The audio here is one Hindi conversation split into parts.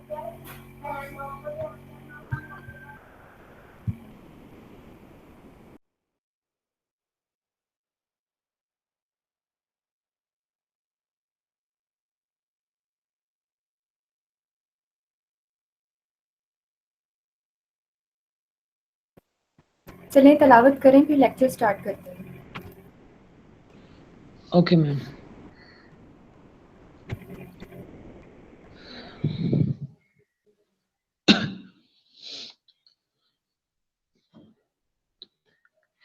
चलें तलावत करें फिर लेक्चर स्टार्ट करते हैं। Okay ma'am.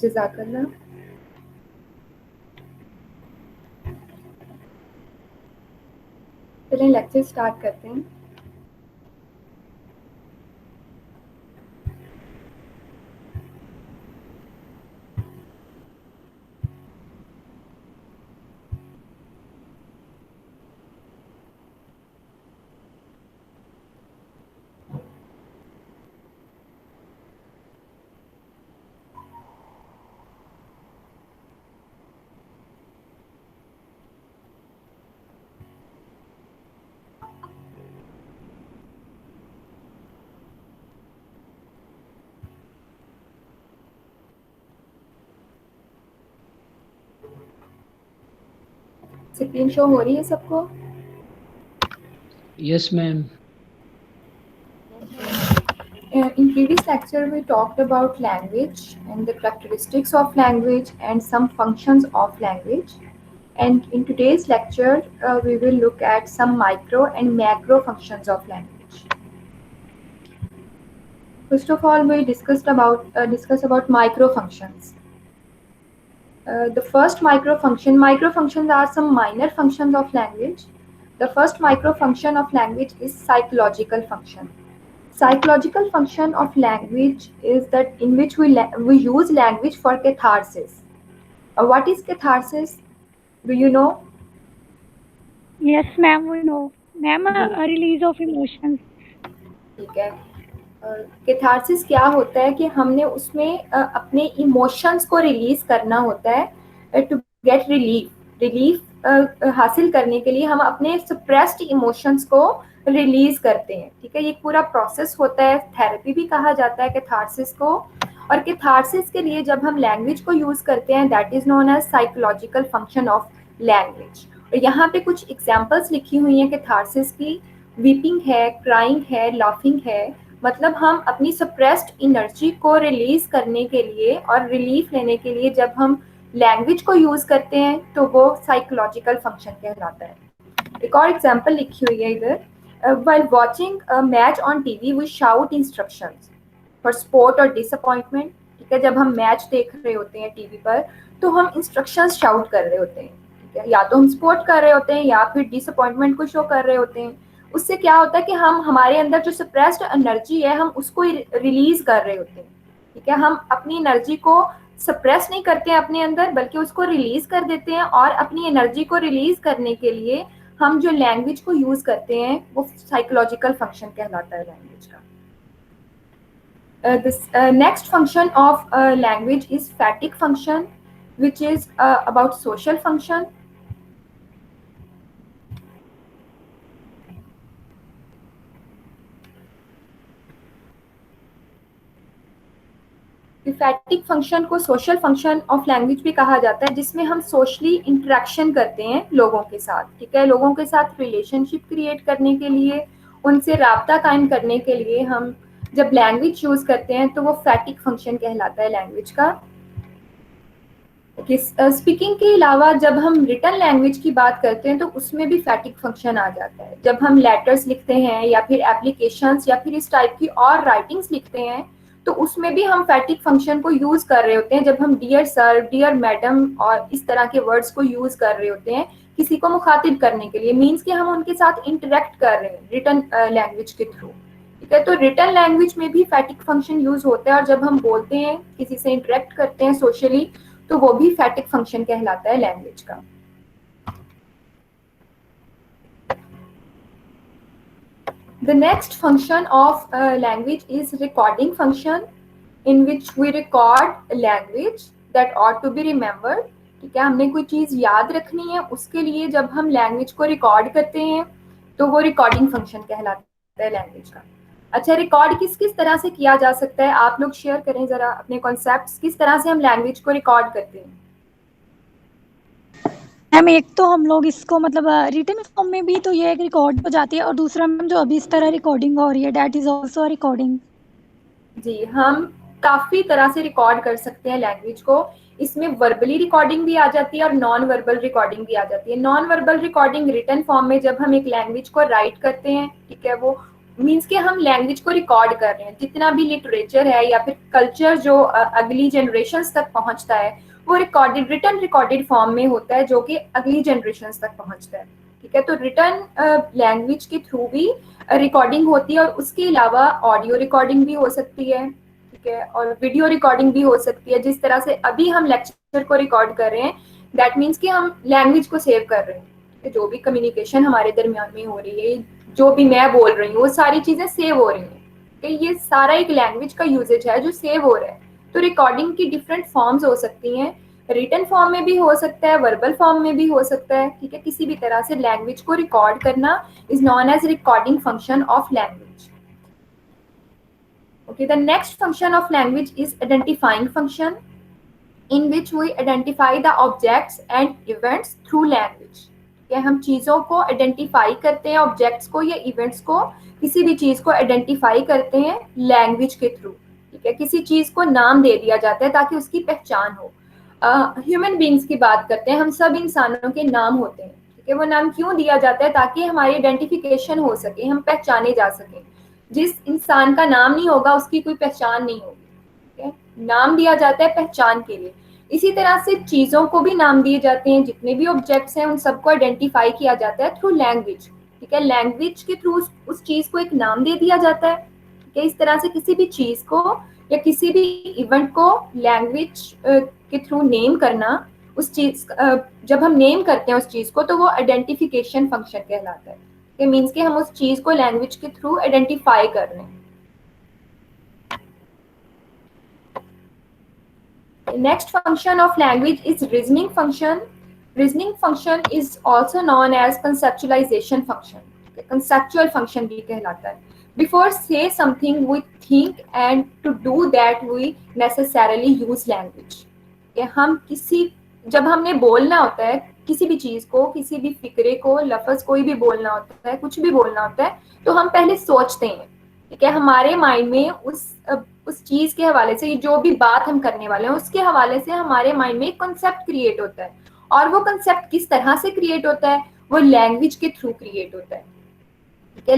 जज़ाकल्लाह। चलें लेक्चर स्टार्ट करते हैं। स्क्रीन शो हो रही है सबको? Yes ma'am. In previous lecture we talked about language and the characteristics of language and some functions of language, and in today's lecture we will look at some micro and macro functions of language. First of all, we discuss about micro functions. The first microfunctions are some minor functions of language. The first microfunction of language is psychological function. Psychological function of language is that in which we use language for catharsis. What is catharsis? Do you know? Yes, ma'am, we know. Ma'am, ji, a release of emotions. ठीक है। कैथारसिस क्या होता है कि हमने उसमें अपने इमोशंस को रिलीज करना होता है टू गेट रिलीफ हासिल करने के लिए हम अपने सप्रेस्ड इमोशंस को रिलीज करते हैं। ठीक है, ये पूरा प्रोसेस होता है, थेरेपी भी कहा जाता है कैथारसिस को। और कैथारसिस के लिए जब हम लैंग्वेज को यूज करते हैं that is known as psychological function of language. और यहाँ पे कुछ एग्जाम्पल्स लिखी हुई हैं कैथारसिस की। वीपिंग है, क्राइंग है, लाफिंग है। मतलब हम अपनी सप्रेस्ड एनर्जी को रिलीज करने के लिए और रिलीफ लेने के लिए जब हम लैंग्वेज को यूज करते हैं तो वो साइकोलॉजिकल फंक्शन कहलाता है। एक और एग्जांपल लिखी हुई है इधर। While watching a match on TV we shout instructions for sport or disappointment. ठीक है, जब हम मैच देख रहे होते हैं टीवी पर तो हम इंस्ट्रक्शंस शाउट कर रहे होते हैं। ठीक है, या तो हम स्पोर्ट कर रहे होते हैं या फिर डिसअपॉइंटमेंट को शो कर रहे होते हैं। उससे क्या होता है कि हम हमारे अंदर जो सप्रेस्ड एनर्जी है हम उसको रिलीज कर रहे होते हैं। ठीक है, हम अपनी एनर्जी को सप्रेस नहीं करते हैं अपने अंदर बल्कि उसको रिलीज कर देते हैं। और अपनी एनर्जी को रिलीज करने के लिए हम जो लैंग्वेज को यूज करते हैं वो साइकोलॉजिकल फंक्शन कहलाता है लैंग्वेज का। This next function of language is phatic function, which is about social function. फैटिक function को सोशल फंक्शन ऑफ लैंग्वेज भी कहा जाता है, जिसमें हम सोशली इंटरेक्शन करते हैं लोगों के साथ, ठीक है। लोगों के साथ रिलेशनशिप क्रिएट करने के लिए, उनसे राब्ता कायम करने के लिए हम जब लैंग्वेज यूज करते हैं तो वो फैटिक फंक्शन कहलाता है लैंग्वेज का। स्पीकिंग के अलावा जब हम रिटन लैंग्वेज की बात करते हैं तो उसमें भी फैटिक फंक्शन आ जाता है। जब हम लेटर्स लिखते हैं या फिर एप्लीकेशंस या फिर इस टाइप की और राइटिंग्स लिखते हैं तो उसमें भी हम फैटिक फंक्शन को यूज कर रहे होते हैं। जब हम डियर सर, डियर मैडम और इस तरह के वर्ड्स को यूज कर रहे होते हैं किसी को मुखातिब करने के लिए, मीन्स कि हम उनके साथ इंटरेक्ट कर रहे हैं रिटन लैंग्वेज के थ्रू, ठीक है। तो रिटन लैंग्वेज में भी फैटिक फंक्शन यूज होता है और जब हम बोलते हैं, किसी से इंटरेक्ट करते हैं सोशली, तो वो भी फैटिक फंक्शन कहलाता है लैंग्वेज का। The next function of language is recording function, in which we record language that ought to be remembered, ठीक है। हमने कोई चीज याद रखनी है, उसके लिए जब हम लैंग्वेज को रिकॉर्ड करते हैं तो वो रिकॉर्डिंग फंक्शन कहलाता है लैंग्वेज का। अच्छा, रिकॉर्ड किस किस तरह से किया जा सकता है, आप लोग शेयर करें जरा अपने कॉन्सेप्ट्स, किस तरह से हम लैंग्वेज को रिकॉर्ड करते हैं। मैम एक तो हम लोग इसको मतलब रिटन फॉर्म में भी तो ये एक रिकॉर्ड हो जाती है, और दूसरा मैम जो अभी इस तरह रिकॉर्डिंग हो रही है that is also a recording. जी, हम काफी तरह से रिकॉर्ड कर सकते हैं लैंग्वेज को। इसमें वर्बली रिकॉर्डिंग भी आ जाती है और नॉन वर्बल रिकॉर्डिंग भी आ जाती है। Non verbal recording written form में जब हम एक लैंग्वेज को राइट करते हैं, ठीक है, वो मीन्स कि हम लैंग्वेज को रिकॉर्ड कर रहे हैं। जितना भी लिटरेचर है या फिर कल्चर जो अगली जनरेशंस तक पहुंचता है वो रिकॉर्डेड, रिटन रिकॉर्डेड फॉर्म में होता है जो कि अगली जनरेशंस तक पहुंचता है, ठीक है। तो रिटन लैंग्वेज के थ्रू भी रिकॉर्डिंग होती है और उसके अलावा ऑडियो रिकॉर्डिंग भी हो सकती है, ठीक है, और वीडियो रिकॉर्डिंग भी हो सकती है। जिस तरह से अभी हम लेक्चर को रिकॉर्ड कर रहे हैं, दैट मीन्स कि हम लैंग्वेज को सेव कर रहे हैं, ठीक है। जो भी कम्युनिकेशन हमारे दरमियान में हो रही है, जो भी मैं बोल रही हूँ, वो सारी चीजें सेव हो रही हैं, ठीक है। ये सारा एक लैंग्वेज का यूजेज है जो सेव हो रहा है। तो रिकॉर्डिंग की डिफरेंट फॉर्म्स हो सकती हैं, रिटन फॉर्म में भी हो सकता है, वर्बल फॉर्म में भी हो सकता है, ठीक है। किसी भी तरह से लैंग्वेज को रिकॉर्ड करना is known as recording function of language. Okay, the next function of language is identifying function, in which we identify the objects and events through language. okay, हम चीजों को आइडेंटिफाई करते हैं, ऑब्जेक्ट्स को या इवेंट्स को, किसी भी चीज को आइडेंटिफाई करते हैं लैंग्वेज के थ्रू, ठीक है। किसी चीज को नाम दे दिया जाता है ताकि उसकी पहचान हो। ह्यूमन बींग्स की बात करते हैं, हम सब इंसानों के नाम होते हैं, ठीक है। वो नाम क्यों दिया जाता है? ताकि हमारी आइडेंटिफिकेशन हो सके, हम पहचाने जा सकें। जिस इंसान का नाम नहीं होगा उसकी कोई पहचान नहीं होगी, ठीक है। नाम दिया जाता है पहचान के लिए। इसी तरह से चीजों को भी नाम दिए जाते हैं, जितने भी ऑब्जेक्ट्स हैं उन सबको आइडेंटिफाई किया जाता है थ्रू लैंग्वेज, ठीक है। लैंग्वेज के थ्रू उस चीज को एक नाम दे दिया जाता है, ठीक है। इस तरह से किसी भी चीज को या किसी भी इवेंट को लैंग्वेज के थ्रू नेम करना, उस चीज जब हम नेम करते हैं उस चीज को तो वो आइडेंटिफिकेशन फंक्शन कहलाता है। it मीन्स कि हम उस चीज को लैंग्वेज के थ्रू आइडेंटिफाई कर रहे हैं। Next function of language is reasoning function. Reasoning function is also known as conceptualization function. Conceptual function भी कहलाता है। Before say something we think, and to do that we necessarily use language. हम जब हमने बोलना होता है किसी भी चीज को, किसी भी फिक्रे को, लफ्ज कोई भी बोलना होता है, कुछ भी बोलना होता है, तो हम पहले सोचते हैं, ठीक है। हमारे माइंड में उस चीज के हवाले से, जो भी बात हम करने वाले हैं उसके हवाले से हमारे माइंड में एक कॉन्सेप्ट क्रिएट होता है। और वो कॉन्सेप्ट किस तरह से क्रिएट होता है? वो लैंग्वेज के थ्रू क्रिएट होता है, ठीक है।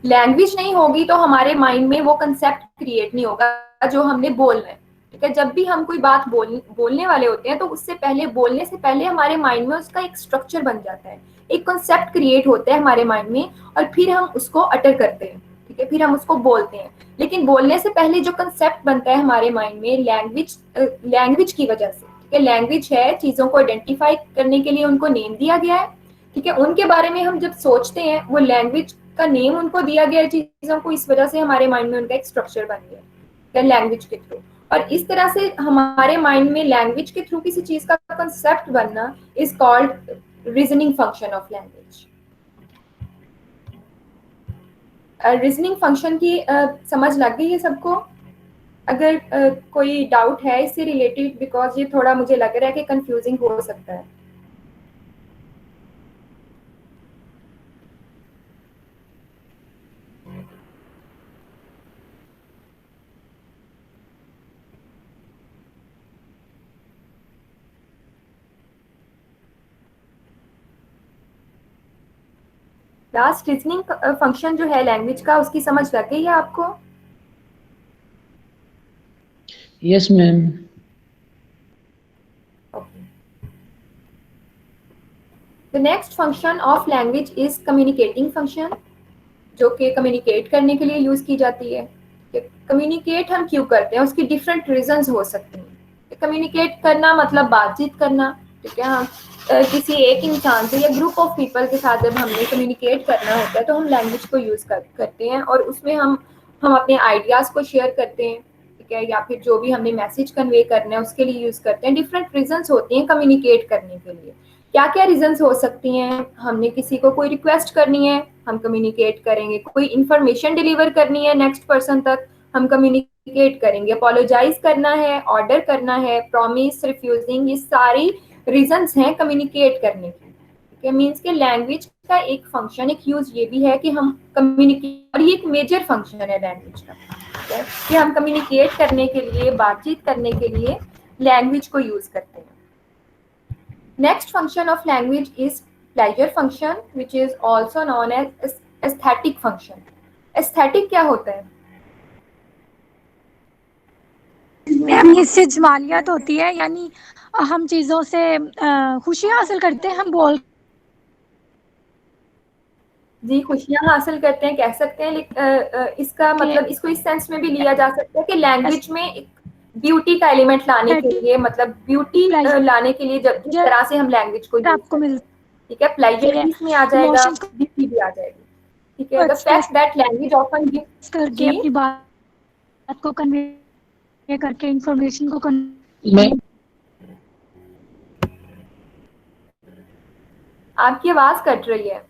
लैंग्वेज नहीं होगी तो हमारे माइंड में वो कॉन्सेप्ट क्रिएट नहीं होगा जो हमने बोलना है, ठीक है। जब भी हम कोई बात बोलने वाले होते हैं तो उससे पहले, बोलने से पहले हमारे माइंड में उसका एक स्ट्रक्चर बन जाता है, एक कॉन्सेप्ट क्रिएट होता है हमारे माइंड में, और फिर हम उसको अटर करते हैं, ठीक है। फिर हम उसको बोलते हैं। लेकिन बोलने से पहले जो कंसेप्ट बनता है हमारे माइंड में लैंग्वेज की वजह से, ठीक है। लैंग्वेज है, चीजों को आइडेंटिफाई करने के लिए उनको नेम दिया गया है, ठीक है। उनके बारे में हम जब सोचते हैं, वो लैंग्वेज का नेम उनको दिया गया है चीजों को, इस वजह से हमारे माइंड में उनका एक स्ट्रक्चर बन गया है लैंग्वेज के थ्रू। और इस तरह से हमारे माइंड में लैंग्वेज के थ्रू किसी चीज का कंसेप्ट बनना is called reasoning function of language. Reasoning function की समझ लग गई है सबको? अगर कोई डाउट है इससे रिलेटेड, बिकॉज ये थोड़ा मुझे लग रहा है कि कंफ्यूजिंग हो सकता है। लास्ट रीजनिंग फंक्शन जो है लैंग्वेज का, उसकी समझ लग गई है आपको? Yes ma'am. The next function of language is communicating function, जो कि कम्युनिकेट करने के लिए यूज की जाती है। कम्युनिकेट हम क्यों करते हैं, उसकी डिफरेंट रीजंस हो सकती हैं। कम्युनिकेट करना मतलब बातचीत करना, ठीक है। हम किसी एक इंसान से या ग्रुप ऑफ पीपल के साथ जब हमें कम्युनिकेट करना होता है तो हम लैंग्वेज को यूज करते हैं, और उसमें हम अपने आइडियाज को शेयर करते हैं, ठीक है, या फिर जो भी हमने मैसेज कन्वे करना है उसके लिए यूज करते हैं। डिफरेंट रीजंस होती हैं कम्युनिकेट करने के लिए। क्या क्या रीजंस हो सकती हैं? हमने किसी को कोई रिक्वेस्ट करनी है, हम कम्युनिकेट करेंगे। कोई इंफॉर्मेशन डिलीवर करनी है नेक्स्ट पर्सन तक, हम कम्युनिकेट करेंगे। अपोलोजाइज करना है, ऑर्डर करना है, प्रॉमिस, रिफ्यूजिंग, ये सारी रीजंस हैं कम्युनिकेट करने की। ठीक है, मीन्स के लैंग्वेज का एक फंक्शन, एक यूज ये भी है कि हम कम्युनिकेट, और ये एक मेजर फंक्शन है लैंग्वेज का, ठीक है, कि हम कम्युनिकेट करने के लिए, बातचीत करने के लिए लैंग्वेज को यूज करते हैं। Next function of language is pleasure function, which is also known as aesthetic function. Aesthetic क्या होता है? मैम इससे जमालियत होती है, यानी हम चीजों से खुशी हासिल करते हैं, हम बोल जी, खुशियां हासिल करते हैं कह सकते हैं। इसका मतलब इसको इस सेंस में भी लिया जा सकता है कि लैंग्वेज में एक ब्यूटी का एलिमेंट लाने के लिए, मतलब ब्यूटी लाने के लिए जब जिस तरह से हम लैंग्वेज को यूज आपको करते हैं, मिलती ठीक है, प्लेजर है, भी इसमें आ जाएगा, इमोशंस ब्यूटी भी आ जाएगी, ठीक है। को the express fact that language often gives, करके जी अपनी बात को कन्वे करके इंफॉर्मेशन को मैं आपकी आवाज कट रही है।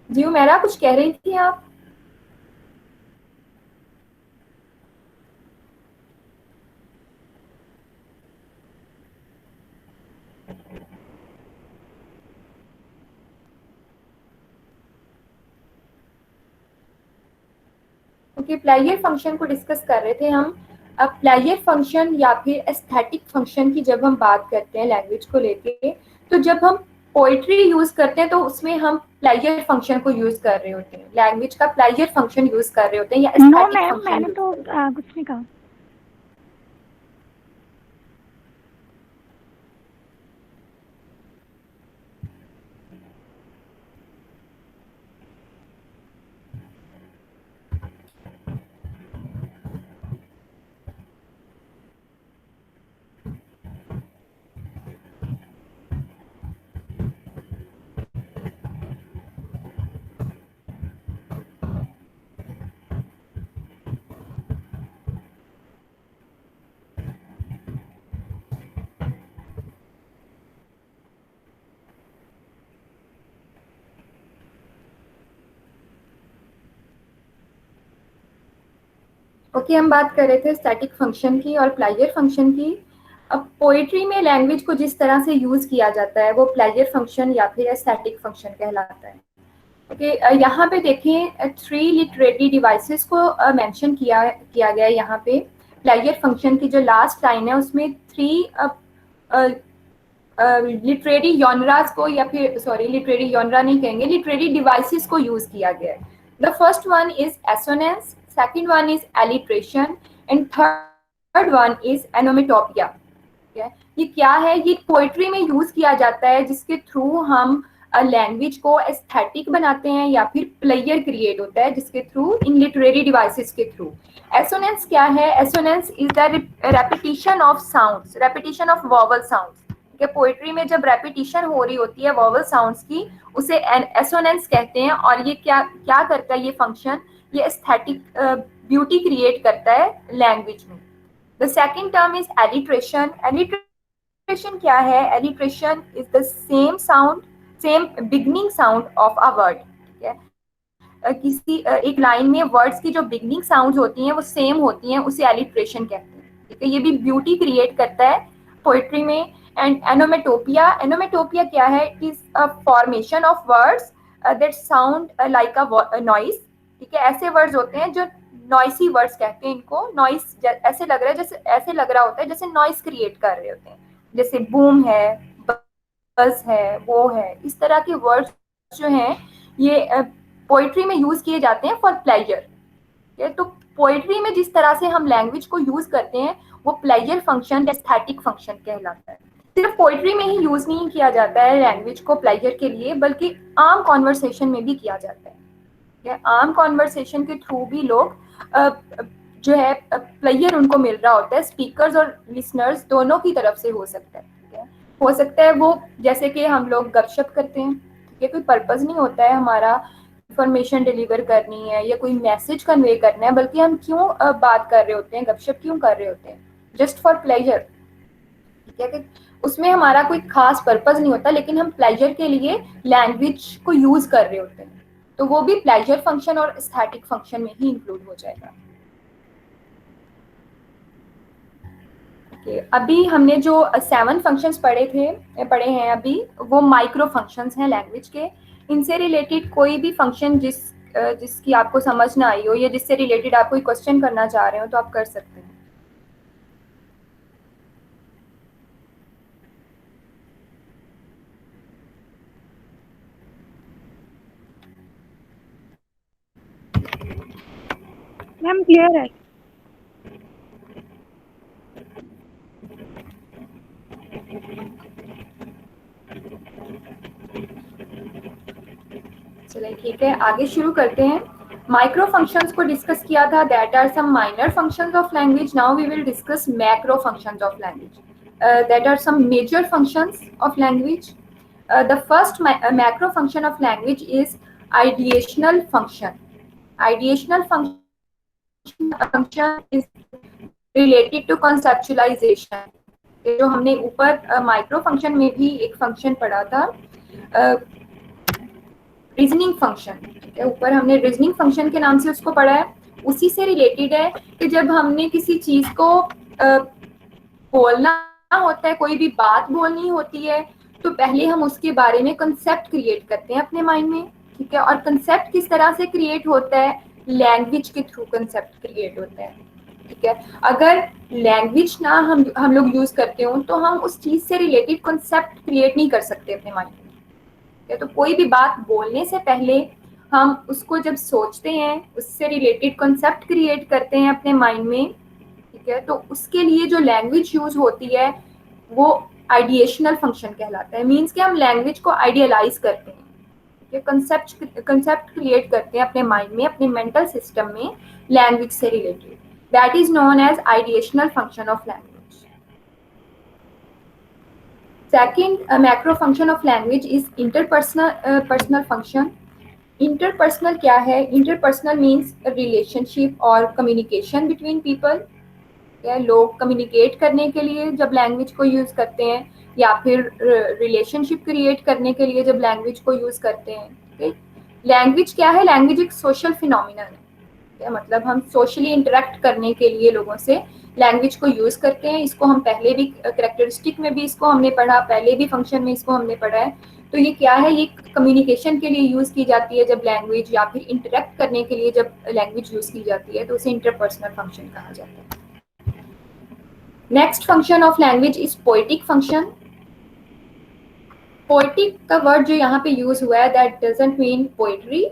जी उमेरा, कुछ कह रही थी आप? ओके, प्लेजर फंक्शन को डिस्कस कर रहे थे हम। अब प्लेजर फंक्शन या फिर एस्थेटिक फंक्शन की जब हम बात करते हैं लैंग्वेज को लेके, तो जब हम पोइट्री यूज करते हैं तो उसमें हम प्लेजर फंक्शन को यूज कर रहे होते हैं, लैंग्वेज का प्लेजर फंक्शन यूज कर रहे होते हैं, या नो एस्थेटिक मैम, फंक्शन मैंने यूज तो कर रहे होते कुछ नहीं कहा। ओके, हम बात कर रहे थे स्टैटिक फंक्शन की और प्लेजर फंक्शन की। अब पोएट्री में लैंग्वेज को जिस तरह से यूज किया जाता है वो प्लेजर फंक्शन या फिर स्टैटिक फंक्शन कहलाता है। ओके, यहाँ पे देखें 3 लिटरेरी डिवाइसेस को मेंशन किया गया है यहाँ पे। प्लेजर फंक्शन की जो लास्ट लाइन है उसमें 3 लिटरेरी जॉनरास को, या फिर सॉरी लिटरेरी जॉनरा नहीं कहेंगे, लिटरेरी डिवाइसेस को यूज किया गया है। The first one is assonance, second one is alliteration, and third one is onomatopoeia. ये क्या है? ये पोएट्री में यूज किया जाता है जिसके थ्रू हम लैंग्वेज को एस्थेटिक बनाते हैं, या फिर प्लेयर क्रिएट होता है जिसके थ्रू, इन लिटरेरी डिवाइसेस के थ्रू। एसोनेंस क्या है? Assonance is the repetition of sounds, repetition of vowel sounds. Poetry में जब रेपिटिशन हो रही होती है वॉवल साउंड्स की, उसे एसोनेंस कहते हैं। और ये क्या क्या करता है ये फंक्शन? ये एस्थेटिक ब्यूटी क्रिएट करता है लैंग्वेज में। The second term is alliteration. Alliteration क्या है? Alliteration is the same sound, same beginning sound of a word. ठीक है, किसी एक लाइन में वर्ड्स की जो बिगनिंग साउंड्स होती हैं वो सेम होती हैं, उसे एलिट्रेशन कहते हैं. ठीक है, ये भी ब्यूटी क्रिएट करता है पोइट्री में. एंड एनोमेटोपिया. एनोमेटोपिया क्या है? It is a formation of words that sound like a noise. ठीक है, ऐसे वर्ड्स होते हैं जो नॉइसी वर्ड्स कहते हैं इनको. नॉइस ऐसे लग रहा है, जैसे ऐसे लग रहा होता है जैसे नॉइस क्रिएट कर रहे होते हैं, जैसे बूम है, बज है, वो है. इस तरह के वर्ड्स जो हैं ये पोइट्री में यूज किए जाते हैं फॉर प्लेजर. तो पोइट्री में जिस तरह से हम लैंग्वेज को यूज करते हैं वो प्लेजर फंक्शन, एस्थेटिक फंक्शन कहलाता है. सिर्फ पोइट्री में ही यूज नहीं किया जाता है लैंग्वेज को प्लेजर के लिए, बल्कि आम कॉन्वर्सेशन में भी किया जाता है. आम कॉन्वर्सेशन के थ्रू भी लोग जो है प्लेजर उनको मिल रहा होता है. स्पीकर्स और लिसनर्स दोनों की तरफ से हो सकता है. हो सकता है वो, जैसे कि हम लोग गपशप करते हैं, ये कोई पर्पस नहीं होता है हमारा इंफॉर्मेशन डिलीवर करनी है या कोई मैसेज कन्वे करना है, बल्कि हम क्यों बात कर रहे होते हैं, गपशप क्यों कर रहे होते हैं? Just for pleasure. ठीक है, कि उसमें हमारा कोई खास पर्पस नहीं होता, लेकिन हम प्लेजर के लिए लैंग्वेज को यूज कर रहे होते हैं, तो वो भी प्लेजर फंक्शन और एस्थेटिक फंक्शन में ही इंक्लूड हो जाएगा. अभी हमने जो 7 फंक्शंस पढ़े हैं अभी, वो माइक्रो फंक्शंस हैं लैंग्वेज के. इनसे रिलेटेड कोई भी फंक्शन जिसकी आपको समझ ना आई हो या जिससे रिलेटेड आप कोई क्वेश्चन करना चाह रहे हो तो आप कर सकते हैं. मैम क्लियर है. चलिए ठीक है, आगे शुरू करते हैं. माइक्रो फंक्शंस को डिस्कस किया था. That are some minor functions of language. Now we will discuss macro functions of language. That are some major functions of language. The first macro function of language is ideational function. Ideational function is related to conceptualization. जो हमने ऊपर माइक्रो फंक्शन में भी एक फंक्शन पढ़ा था, रीजनिंग फंक्शन. ठीक है, ऊपर हमने रीजनिंग फंक्शन के नाम से उसको पढ़ा है. उसी से रिलेटेड है कि जब हमने किसी चीज को बोलना होता है, कोई भी बात बोलनी होती है, तो पहले हम उसके बारे में कंसेप्ट क्रिएट करते हैं अपने माइंड में. ठीक है, और कंसेप्ट किस तरह से क्रिएट होता है? लैंग्वेज के थ्रू कंसेप्ट क्रिएट होता है. ठीक है, अगर लैंग्वेज ना हम लोग यूज करते हो तो हम उस चीज से रिलेटेड कंसेप्ट क्रिएट नहीं कर सकते अपने माइंड में. ठीक है, तो कोई भी बात बोलने से पहले हम उसको जब सोचते हैं, उससे रिलेटेड कंसेप्ट क्रिएट करते हैं अपने माइंड में. ठीक है, तो उसके लिए जो लैंग्वेज यूज होती है वो आइडिएशनल फंक्शन कहलाता है. मीन्स कि हम लैंग्वेज को आइडियलाइज करते हैं. कंसेप्ट क्रिएट करते हैं अपने माइंड में, अपने मेंटल सिस्टम में लैंग्वेज से related. That is known as ideational function of language. Second macro function of language is interpersonal function. Interpersonal क्या है? इंटरपर्सनल मीन्स रिलेशनशिप और कम्युनिकेशन बिटवीन पीपल. लोग कम्युनिकेट करने के लिए जब लैंग्वेज को यूज करते हैं, या फिर रिलेशनशिप क्रिएट करने के लिए जब लैंग्वेज को यूज करते हैं. लैंग्वेज क्या है? लैंग्वेज एक सोशल फिनोमिना है. मतलब हम सोशली इंटरेक्ट करने के लिए लोगों से लैंग्वेज को यूज करते हैं. इसको हम पहले भी कैरेक्टरिस्टिक में भी इसको हमने पढ़ा, पहले भी फंक्शन में इसको हमने पढ़ा है. तो ये क्या है? ये कम्युनिकेशन के लिए यूज की जाती है जब लैंग्वेज, या फिर इंटरेक्ट करने के लिए जब लैंग्वेज यूज की जाती है, तो उसे इंटरपर्सनल फंक्शन कहा जाता है. Next function of language is poetic function. Poetic का वर्ड जो यहाँ पे यूज हुआ है, दैट डजंट मीन पोएट्री.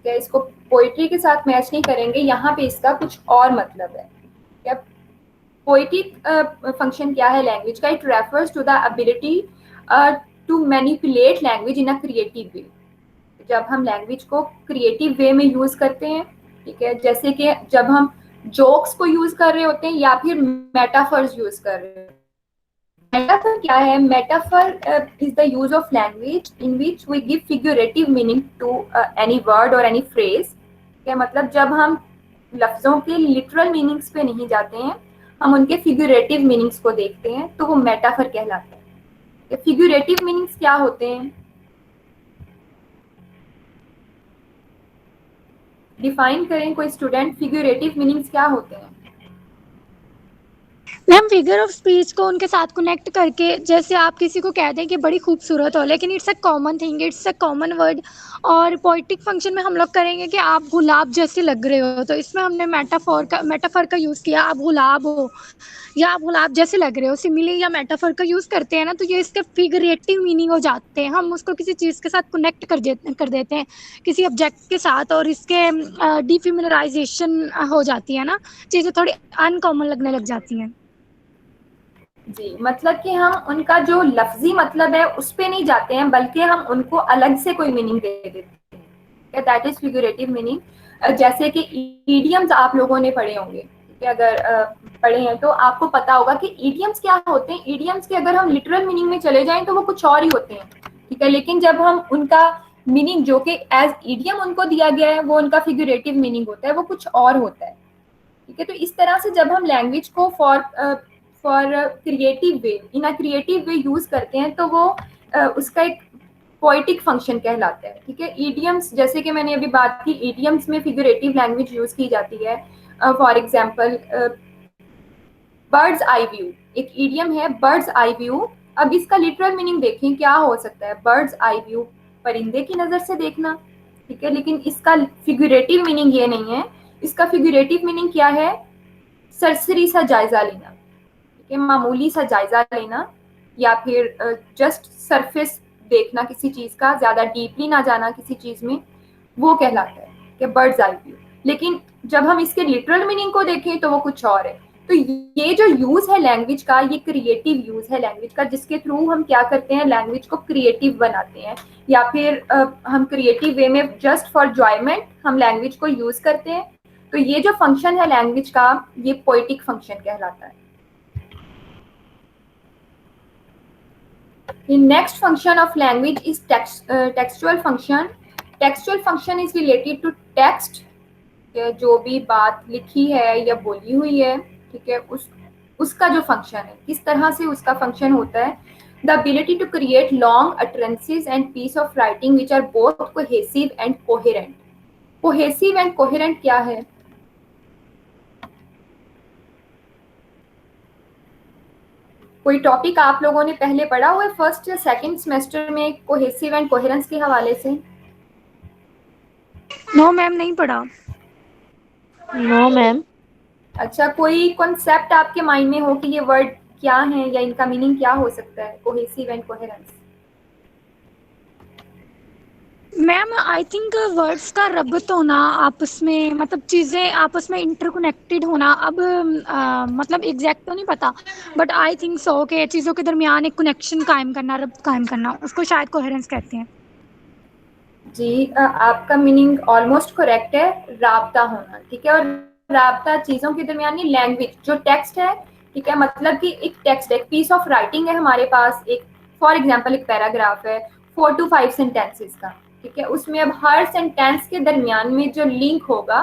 क्या इसको पोएट्री के साथ मैच नहीं करेंगे, यहाँ पे इसका कुछ और मतलब है. क्या पोएटिक फंक्शन क्या है लैंग्वेज का? It refers to the ability to manipulate language in a creative way. जब हम लैंग्वेज को क्रिएटिव वे में यूज करते हैं, ठीक है, जैसे कि जब हम जोक्स को यूज कर रहे होते हैं या फिर मेटाफर्स यूज कर रहे हैं. मेटाफर क्या है? Metaphor is the use of language in which we give figurative meaning to any word or any phrase. क्या मतलब जब हम लफ्जों के लिटरल मीनिंग्स पे नहीं जाते हैं, हम उनके फिगरेटिव मीनिंग्स को देखते हैं तो वो मेटाफर कहलाता है। फिगरेटिव मीनिंग्स क्या होते हैं? डिफाइन करें कोई स्टूडेंट, फिगरेटिव मीनिंग्स क्या होते हैं? मैम फिगर ऑफ स्पीच को उनके साथ कनेक्ट करके, जैसे आप किसी को कह दें कि बड़ी खूबसूरत हो, लेकिन it's a common thing, it's a common word. और पोइटिक फंक्शन में हम लोग करेंगे कि आप गुलाब जैसे लग रहे हो, तो इसमें हमने मेटाफर का यूज़ किया, आप गुलाब हो या आप गुलाब जैसे लग रहे हो, सिमिली या मेटाफर का यूज़ करते हैं ना, तो ये इसके फिगरेटिव मीनिंग हो जाते हैं। हम उसको किसी चीज़ के साथ कनेक्ट कर देते हैं, किसी ऑब्जेक्ट के साथ, और इसके डिफेमिलराइजेशन हो जाती है ना, चीज़ें थोड़ी अनकॉमन लगने लग जाती हैं। जी, मतलब कि हम उनका जो लफ्जी मतलब है उस पे नहीं जाते हैं, बल्कि हम उनको अलग से कोई मीनिंग दे देते हैं। That is figurative meaning. जैसे कि ईडियम्स आप लोगों ने पढ़े होंगे, ठीक है? अगर पढ़े हैं तो आपको पता होगा कि ईडियम्स क्या होते हैं। ईडियम्स के अगर हम लिटरल मीनिंग में चले जाएं तो वो कुछ और ही होते हैं, ठीक है? लेकिन जब हम उनका मीनिंग जो कि एज ईडियम उनको दिया गया है, वो उनका फिगरेटिव मीनिंग होता है, वो कुछ और होता है, ठीक है? तो इस तरह से जब हम लैंग्वेज को for creative way, in a creative way use करते हैं तो वो उसका एक पोइटिक फंक्शन कहलाता है, ठीक है? ईडियम्स, जैसे कि मैंने अभी बात की, ईडियम्स में फिगरेटिव लैंग्वेज यूज की जाती है। For example, birds eye view एक ईडियम है, बर्ड्स आई व्यू। अब इसका लिटरल मीनिंग देखें क्या हो सकता है? बर्ड्स आई व्यू, परिंदे की नजर से देखना, ठीक है? लेकिन इसका फिगरेटिव मीनिंग ये नहीं है। इसका फिगरेटिव मीनिंग क्या है? सरसरी सा जायजा लेना, ठीक है? मामूली सा जायजा लेना, या फिर जस्ट सरफेस देखना किसी चीज का, ज्यादा डीपली ना जाना किसी चीज में, वो कहलाता है कि बर्ड्स आई व्यू। लेकिन जब हम इसके लिटरल मीनिंग को देखें तो वो कुछ और है। तो ये जो यूज है लैंग्वेज का, ये क्रिएटिव यूज है लैंग्वेज का, जिसके थ्रू हम क्या करते हैं? लैंग्वेज को क्रिएटिव बनाते हैं, या फिर हम क्रिएटिव वे में जस्ट फॉर जॉयमेंट हम लैंग्वेज को यूज करते हैं। तो ये जो फंक्शन है लैंग्वेज का, ये पोइटिक फंक्शन कहलाता है। The next function of language is textual function. Textual function is related to text, जो भी बात लिखी है या बोली हुई है, ठीक है? उसका जो फंक्शन है, किस तरह से उसका फंक्शन होता है? The ability to create long utterances and piece of writing which are both cohesive and coherent. Cohesive and coherent क्या है? कोई टॉपिक आप लोगों ने पहले पढ़ा हुआ है फर्स्ट या सेकंड सेमेस्टर में कोहेसिव एंड कोहेरेंस के हवाले से? नो मैम, नहीं पढ़ा। No ma'am. अच्छा, कोई कॉन्सेप्ट आपके माइंड में हो कि ये वर्ड क्या है या इनका मीनिंग क्या हो सकता है, cohesive and coherence? Ma'am I think words का रब्त होना आपस में, मतलब चीज़ें आपस में इंटरकनेक्टेड होना। अब मतलब एग्जैक्ट तो नहीं पता, बट आई थिंक सो कि चीज़ों के दरमियान एक कनेक्शन कायम करना, रब्त कायम करना, उसको शायद कोहेरेंस कहते हैं। जी, आपका मीनिंग ऑलमोस्ट करेक्ट है, राबता होना, ठीक है? और राबता चीज़ों के दरमियान, लैंग्वेज जो टेक्स्ट है, ठीक है? मतलब कि एक टेक्स्ट, एक पीस ऑफ राइटिंग है हमारे पास, एक फॉर एग्जांपल एक पैराग्राफ है 4 to 5 सेंटेंसेस का, ठीक है? उसमें अब हर सेंटेंस के दरमियान में जो लिंक होगा,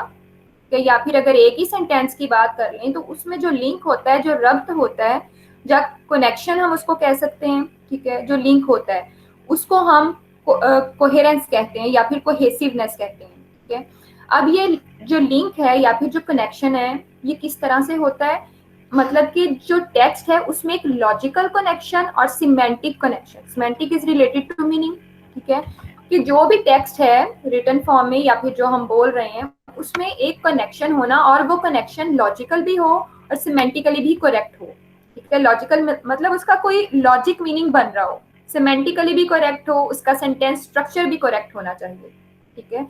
या फिर अगर एक ही सेंटेंस की बात कर लें तो उसमें जो लिंक होता है, जो रब्त होता है, या कनेक्शन हम उसको कह सकते हैं, ठीक है? जो लिंक होता है उसको हम कोहेरेंस कहते हैं या फिर कोहेसिवनेस कहते हैं, ठीक है? अब ये जो लिंक है या फिर जो कनेक्शन है, ये किस तरह से होता है? मतलब कि जो टेक्स्ट है उसमें एक लॉजिकल कनेक्शन और semantic connection, semantic is related to meaning, ठीक है? कि जो भी टेक्स्ट है रिटन फॉर्म में या फिर जो हम बोल रहे हैं, उसमें एक कनेक्शन होना, और वो कनेक्शन लॉजिकल भी हो और सिमेंटिकली भी करेक्ट हो, ठीक है? लॉजिकल मतलब उसका कोई लॉजिक मीनिंग बन रहा हो, सिमेंटिकली भी करेक्ट हो, उसका सेंटेंस स्ट्रक्चर भी करेक्ट होना चाहिए, ठीक है?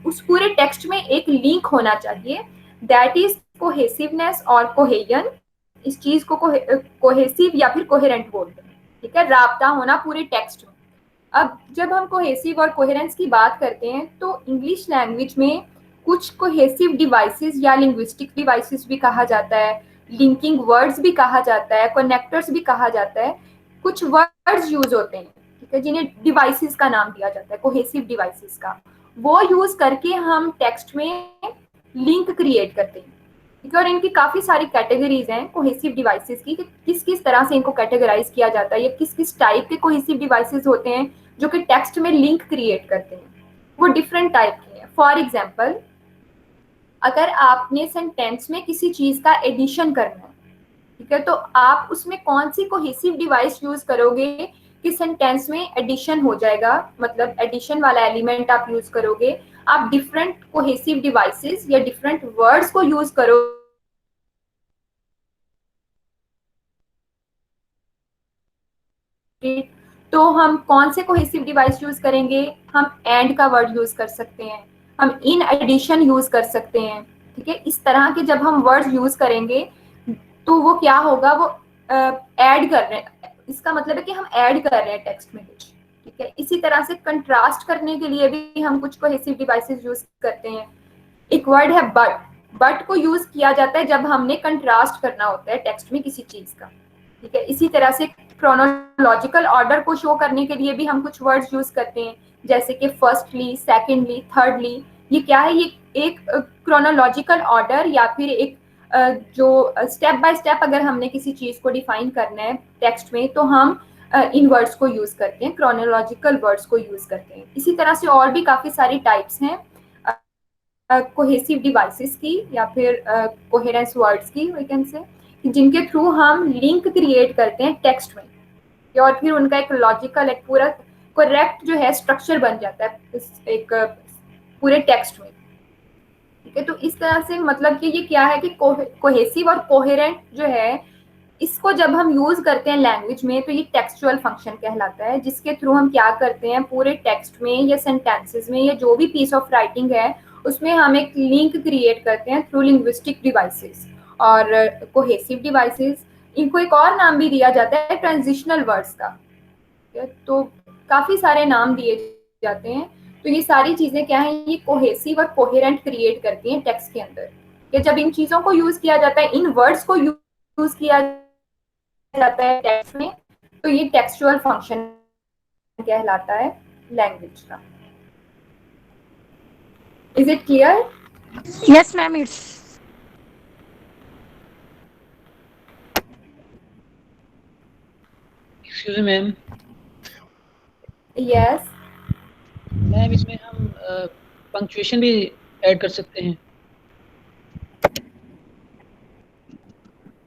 उस पूरे टेक्स्ट में एक लिंक होना चाहिए, दैट इज कोहेसिवनेस और कोहेजन। इस चीज को कोहेसिव या फिर कोहेरेंट बोलते हैं, ठीक है? राबता होना पूरे टेक्स्ट में। अब जब हम कोहेसिव और कोहेरेंस की बात करते हैं तो इंग्लिश लैंग्वेज में कुछ कोहेसिव डिवाइसेस या लिंग्विस्टिक डिवाइसेस भी कहा जाता है, लिंकिंग वर्ड्स भी कहा जाता है, कनेक्टर्स भी कहा जाता है। कुछ वर्ड्स यूज होते हैं, ठीक है, जिन्हें डिवाइसेस का नाम दिया जाता है, कोहेसिव डिवाइसेस का। वो यूज करके हम टेक्स्ट में लिंक क्रिएट करते हैं, ठीक है, और इनकी काफी सारी कैटेगरीज हैं कोहेसिव डिवाइसेस की, कि किस किस तरह से इनको कैटेगराइज किया जाता है, या किस किस टाइप के कोहेसिव डिवाइसेस होते हैं जो कि टेक्स्ट में लिंक क्रिएट करते हैं। वो डिफरेंट टाइप के हैं। फॉर एग्जाम्पल, अगर आपने सेंटेंस में किसी चीज का एडिशन करना है, ठीक है, तो आप उसमें कौन सी कोहेसिव डिवाइस यूज करोगे कि सेंटेंस में एडिशन हो जाएगा, मतलब एडिशन वाला एलिमेंट आप यूज करोगे। आप डिफरेंट कोहेसिव डिवाइसेस या डिफरेंट वर्ड्स को यूज करो। तो हम कौन से कोहेसिव डिवाइस यूज करेंगे? हम एंड का वर्ड यूज कर सकते हैं, हम इन एडिशन यूज कर सकते हैं। ठीक है, इस तरह के जब हम वर्ड यूज करेंगे तो वो क्या होगा, वो ऐड कर रहे हैं, इसका मतलब है कि हम ऐड कर रहे हैं टेक्स्ट में कुछ। ठीक है, इसी तरह से कंट्रास्ट करने के लिए भी हम कुछ कोहेसिव डिवाइसेस यूज करते हैं। एक वर्ड है बट। बट को यूज किया जाता है जब हमने कंट्रास्ट करना होता है टेक्स्ट में किसी चीज का। ठीक है, इसी तरह से क्रोनोलॉजिकल ऑर्डर को शो करने के लिए भी हम कुछ वर्ड्स यूज करते हैं, जैसे कि फर्स्टली, सेकेंडली, थर्डली। ये क्या है? ये एक क्रोनोलॉजिकल ऑर्डर या फिर एक जो स्टेप बाय स्टेप अगर हमने किसी चीज को डिफाइन करना है टेक्स्ट में, तो हम इन वर्ड्स को यूज करते हैं, क्रोनोलॉजिकल वर्ड्स को यूज करते हैं। इसी तरह से और भी काफी सारी टाइप्स हैं कोहेसिव डिवाइसेस की या फिर कोहेरेंस वर्ड्स की, वी कैन से, जिनके थ्रू हम लिंक क्रिएट करते हैं टेक्स्ट में, और फिर उनका एक लॉजिकल, एक पूरा करेक्ट जो है स्ट्रक्चर बन जाता है एक पूरे टेक्स्ट में। ठीक है, तो इस तरह से मतलब कि ये क्या है कि कोहेसिव और कोहेरेंट जो है, इसको जब हम यूज करते हैं लैंग्वेज में तो ये टेक्सचुअल फंक्शन कहलाता है, जिसके थ्रू हम क्या करते हैं पूरे टेक्स्ट में या सेंटेंसेस में या जो भी पीस ऑफ राइटिंग है उसमें हम एक लिंक क्रिएट करते हैं थ्रू लिंग्विस्टिक डिवाइसेस। और कोहेसिव डिवाइसेस, इनको एक और नाम भी दिया जाता है ट्रांजिशनल वर्ड्स का। तो काफी सारे नाम दिए जाते हैं। तो ये सारी चीजें क्या है, ये कोहेसिव और कोहेरेंट क्रिएट करती हैं टेक्स्ट के अंदर। कि जब इन चीजों को यूज किया जाता है, इन वर्ड्स को यूज किया जाता है टेक्स्ट में, तो ये टेक्सचुअल फंक्शन कहलाता है लैंग्वेज का। Is it clear? Yes ma'am, it's excuse me ma'am. Yes ma'am, इसमें हम पंक्चुएशन भी ऐड कर सकते हैं?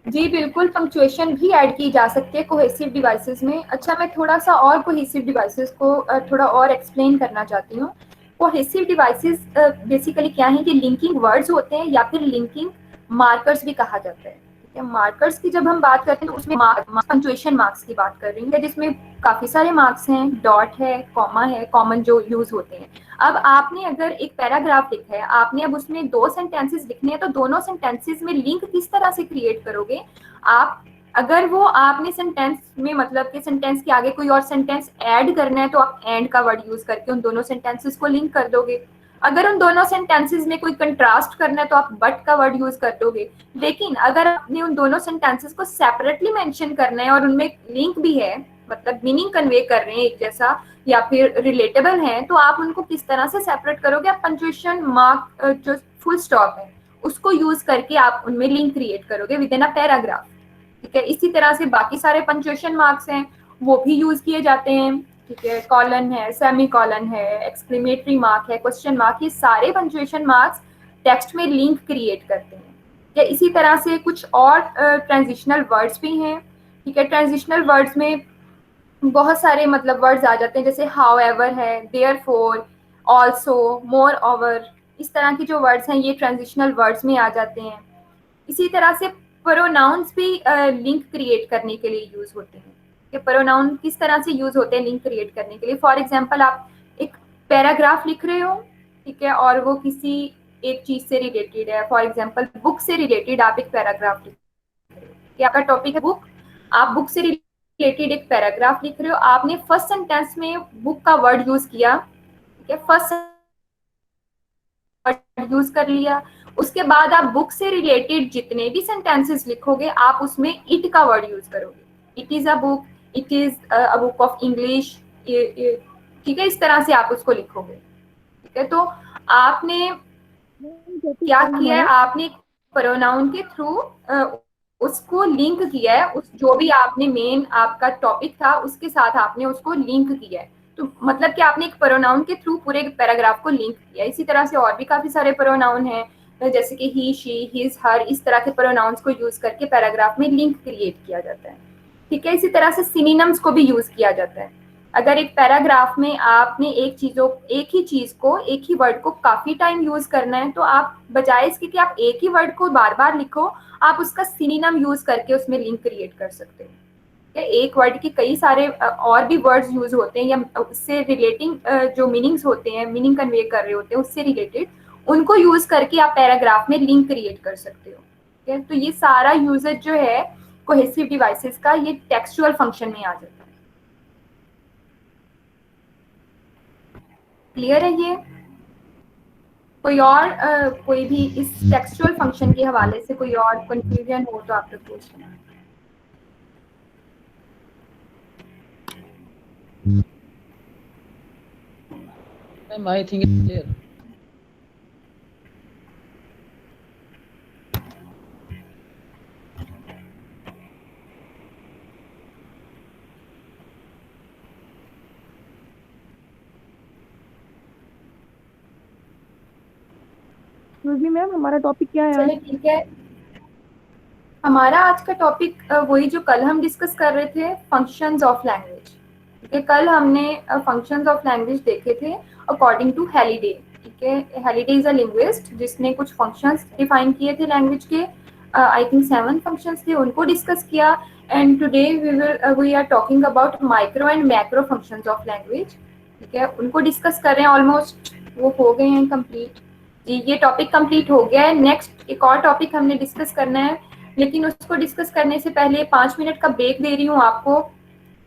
जी बिल्कुल, पंक्चुएशन भी ऐड की जा सकती है कोहेसिव डिवाइसेस में। अच्छा, मैं थोड़ा सा और कोहेसिव डिवाइसेस को थोड़ा और एक्सप्लेन करना चाहती हूँ। कोहेसिव डिवाइसेस बेसिकली क्या है कि लिंकिंग वर्ड्स होते हैं या फिर लिंकिंग मार्कर्स भी कहा जाता है। ठीक है, मार्कर्स की जब हम बात करते हैं तो उसमें पंक्चुएशन मार्क्स की बात कर रही है, जिसमें काफी सारे मार्क्स हैं, डॉट है, कॉमा है, कॉमन जो यूज होते हैं। अब आपने अगर एक पैराग्राफ लिखा है, आपने अब उसमें 2 सेंटेंसेस लिखने हैं, तो दोनों सेंटेंसेस में लिंक किस तरह से क्रिएट करोगे आप? अगर वो आपने सेंटेंस में मतलब कि सेंटेंस के आगे कोई और सेंटेंस ऐड करना है तो आप एंड का वर्ड यूज करके उन दोनों सेंटेंसेस को लिंक कर दोगे। अगर उन दोनों सेंटेंसेस में कोई कंट्रास्ट करना है तो आप बट का वर्ड यूज कर दोगे। लेकिन अगर आपने उन दोनों सेंटेंसेस को सेपरेटली मेंशन करना है और उनमें लिंक भी है, मतलब मीनिंग कन्वे कर रहे हैं एक जैसा या फिर रिलेटेबल हैं, तो आप उनको किस तरह से सेपरेट करोगे? आप पंक्चुएशन मार्क जो फुल स्टॉप है उसको यूज करके आप उनमें लिंक क्रिएट करोगे विद इन अ पैराग्राफ। ठीक है, इसी तरह से बाकी सारे पंक्चुएशन मार्क्स हैं वो भी यूज किए जाते हैं। ठीक है, कॉलन है, सेमी कॉलन है, एक्सक्लेमेटरी मार्क है, क्वेश्चन मार्क, ये सारे पंक्चुएशन मार्क्स टेक्स्ट में लिंक क्रिएट करते हैं। या इसी तरह से कुछ और ट्रांजिशनल वर्ड्स भी हैं। ठीक है, ट्रांजिशनल वर्ड्स में बहुत सारे मतलब वर्ड्स आ जाते हैं, जैसे हाउएवर है, देयरफॉर, आल्सो, मोर ओवर, इस तरह की जो वर्ड्स हैं ये ट्रांजिशनल वर्ड्स में आ जाते हैं। इसी तरह से प्रोनाउंस भी लिंक क्रिएट करने के लिए यूज होते हैं। कि प्रोनाउन किस तरह से यूज होते हैं लिंक क्रिएट करने के लिए? फॉर एग्जांपल, आप एक पैराग्राफ लिख रहे हो, ठीक है, और वो किसी एक चीज से रिलेटेड है। फॉर एग्जांपल, बुक से रिलेटेड आप एक पैराग्राफ लिख रहे हो कि आपका टॉपिक है बुक, आप बुक से रिलेटेड एक पैराग्राफ लिख रहे हो, आपने फर्स्ट सेंटेंस में बुक का वर्ड यूज किया। ठीक है, फर्स्ट वर्ड यूज कर लिया, उसके बाद आप बुक से रिलेटेड जितने भी सेंटेंसेस लिखोगे आप उसमें इट का वर्ड यूज करोगे। It is a book, it is a book of English. ठीक है, इस तरह से आप उसको लिखोगे। ठीक है, तो आपने क्या किया है, आपने प्रोनाउन के थ्रू उसको लिंक किया है, उस जो भी आपने मेन आपका टॉपिक था उसके साथ आपने उसको लिंक किया है। तो मतलब कि आपने एक प्रोनाउन के थ्रू पूरे पैराग्राफ को लिंक किया। इसी तरह से और भी काफी सारे प्रोनाउन हैं, जैसे कि ही, शी, हिज, हर, इस तरह के प्रोनाउंस को यूज करके पैराग्राफ में लिंक क्रिएट किया जाता है। ठीक है, इसी तरह से सिनोनिम्स को भी यूज किया जाता है। अगर एक पैराग्राफ में आपने एक ही चीज को, एक ही वर्ड को काफी टाइम यूज करना है, तो आप बजाय इसके कि आप एक ही वर्ड को बार बार लिखो, आप उसका सिनोनिम यूज करके उसमें लिंक क्रिएट कर सकते हो। एक वर्ड के कई सारे और भी वर्ड्स यूज होते हैं, या उससे रिलेटिंग जो मीनिंग्स होते हैं, मीनिंग कन्वे कर रहे होते हैं उससे रिलेटेड, उनको यूज करके आप पैराग्राफ में लिंक क्रिएट कर सकते हो। ठीक है, तो ये सारा यूजेज जो है कोहेसिव डिवाइसेस का, ये टेक्सचुअल फंक्शन में आ जाता है। क्लियर है ये? कोई भी इस टेक्सचुअल फंक्शन के हवाले से कोई और कंफ्यूजन हो तो आप लोग पूछ लेना। Ma'am I think it's clear. Ma'am हमारा टॉपिक क्या है? चलिए ठीक है, हमारा आज का टॉपिक वही जो कल हम डिस्कस कर रहे थे, फंक्शंस ऑफ लैंग्वेज। ठीक है, कल हमने फंक्शंस ऑफ लैंग्वेज देखे थे अकॉर्डिंग टू हैलिडे। ठीक है, हैलिडे इज अ लिंग्विस्ट जिसने कुछ फंक्शंस डिफाइन किए थे लैंग्वेज के, आई थिंक 7 फंक्शंस थे, उनको डिस्कस किया। And today we are talking about micro and macro functions of language. ठीक है, उनको डिस्कस कर रहे हैं, ऑलमोस्ट वो हो गए हैं कंप्लीट। जी, ये टॉपिक कंप्लीट हो गया है। नेक्स्ट एक और टॉपिक हमने डिस्कस करना है, लेकिन उसको डिस्कस करने से पहले 5 मिनट का ब्रेक दे रही हूँ आपको,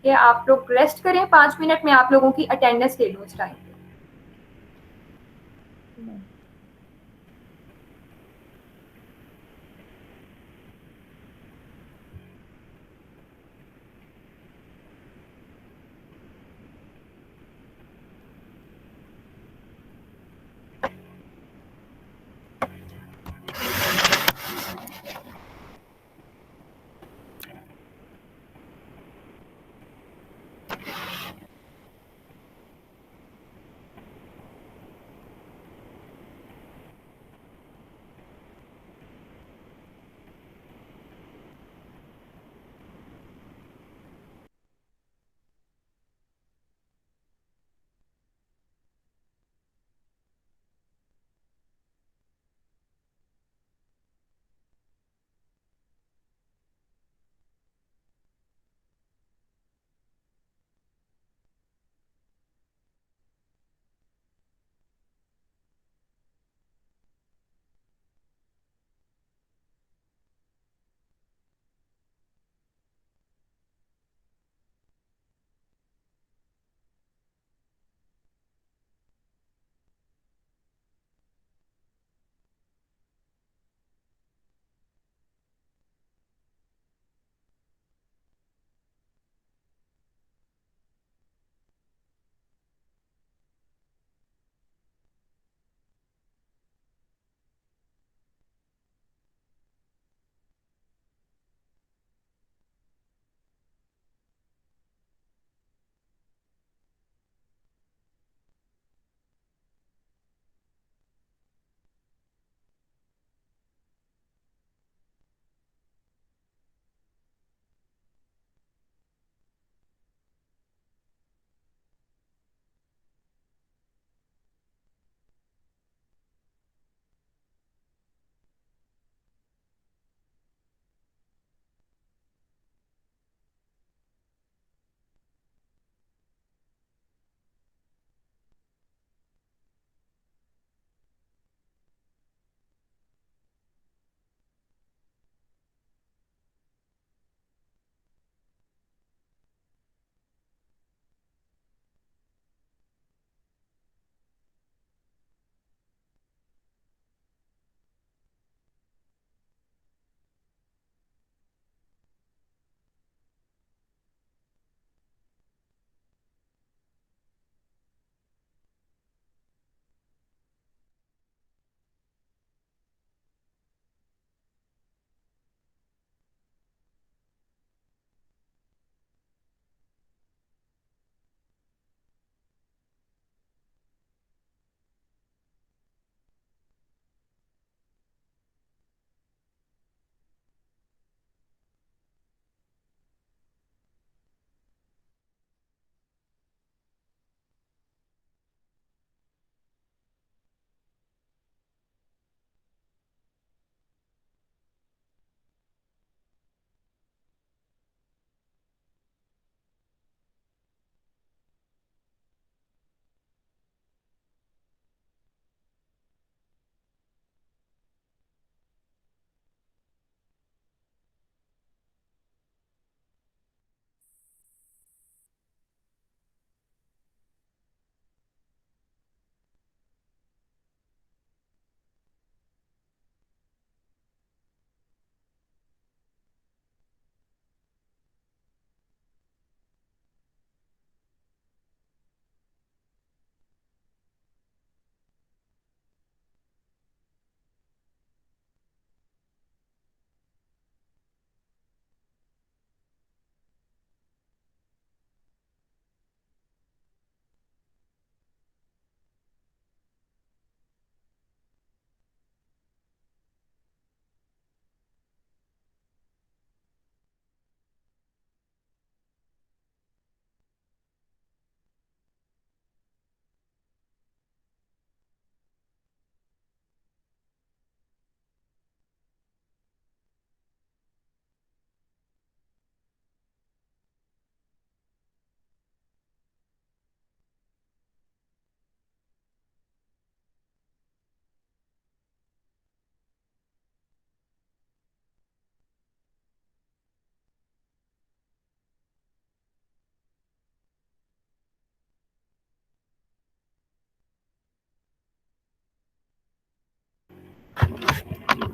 कि आप लोग रेस्ट करें 5 मिनट में, आप लोगों की अटेंडेंस ले लूँ उस टाइम पे।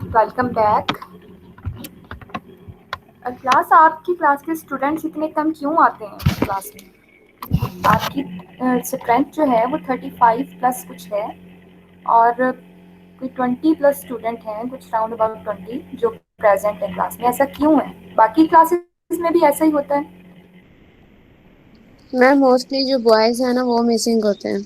Welcome back. क्लास, आपकी क्लास के स्टूडेंट्स इतने कम क्यों आते हैं क्लास में? आपकी स्ट्रेंथ जो है वो 35 प्लस कुछ है और कोई 20 प्लस स्टूडेंट हैं, कुछ राउंड अबाउट 20 जो प्रेजेंट है क्लास में। ऐसा क्यों है? बाकी क्लासेस में भी ऐसा ही होता है? मैम मोस्टली जो बॉयज है ना वो मिसिंग होते हैं।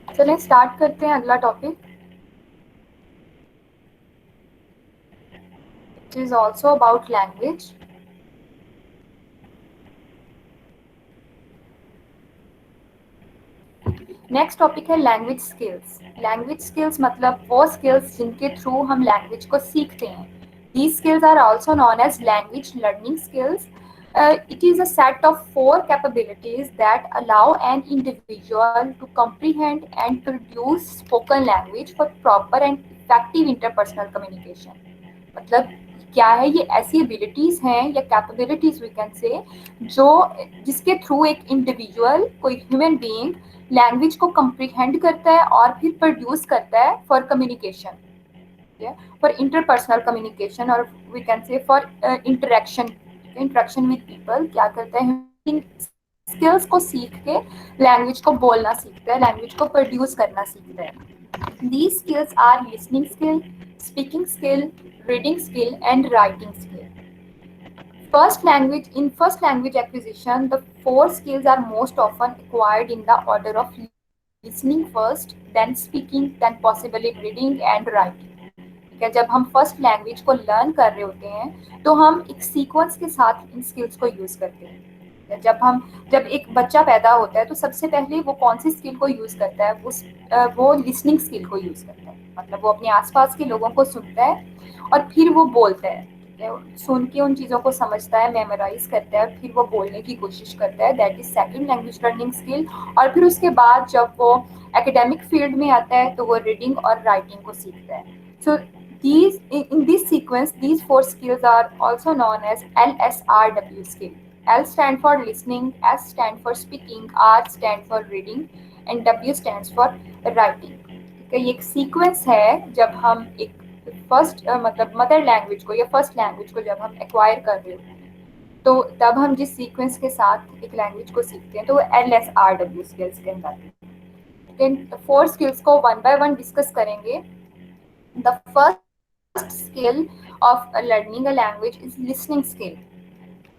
चलें स्टार्ट करते हैं अगला topic. It is also about language. Next topic है लैंग्वेज स्किल्स। लैंग्वेज स्किल्स मतलब वो स्किल्स जिनके थ्रू हम लैंग्वेज को सीखते हैं। These skills are also known as language learning skills. It is a set of 4 capabilities that allow an individual to comprehend and produce spoken language for proper and effective interpersonal communication. मतलब क्या है? ये ऐसी एबिलिटीज हैं या कैपेबिलिटीज वी कैन से जो जिसके थ्रू एक इंडिविजुअल, कोई ह्यूमन बीइंग लैंग्वेज को कंप्रीहेंड करता है और फिर प्रोड्यूस करता है for communication, for interpersonal communication, और we can say for interaction with people. क्या करता है? इन स्किल्स को सीख के लैंग्वेज को बोलना सीखता है, लैंग्वेज को प्रोड्यूस करना सीखता है। These skills are listening skill, speaking skill, reading skill, and writing skill. In first language acquisition, the 4 skills are most often acquired in the order of listening first, then speaking, then possibly reading and writing. ठीक है, जब हम फर्स्ट लैंग्वेज को लर्न कर रहे होते हैं तो हम एक सीक्वेंस के साथ इन स्किल्स को यूज करते हैं। जब एक बच्चा पैदा होता है तो सबसे पहले वो कौन सी स्किल को यूज करता है? वो लिसनिंग स्किल को यूज करता है। मतलब वो अपने आसपास के लोगों को सुनता है और फिर वो बोलता है। सुन के उन चीज़ों को समझता है, मेमोराइज करता है और फिर वो बोलने की कोशिश करता है। That is second language learning skill. और फिर उसके बाद जब वो एकेडमिक फील्ड में आता है तो वो रीडिंग और राइटिंग को सीखता है। सो in this sequence, these 4 skills are also known as LSRW skill. L stand for listening, S stand for speaking, R stand for reading, and W stands for writing. ठीक है, ये एक सीक्वेंस है जब हम एक फर्स्ट मतलब मदर लैंग्वेज को या फर्स्ट लैंग्वेज को जब हम एक्वायर कर रहे होते हैं तो तब हम जिस सीक्वेंस के साथ एक लैंग्वेज को सीखते हैं तो वो LSRW स्किल्स के अंदर। इन 4 स्किल्स को वन बाय वन डिस्कस करेंगे। The first skill of learning a language is listening skill,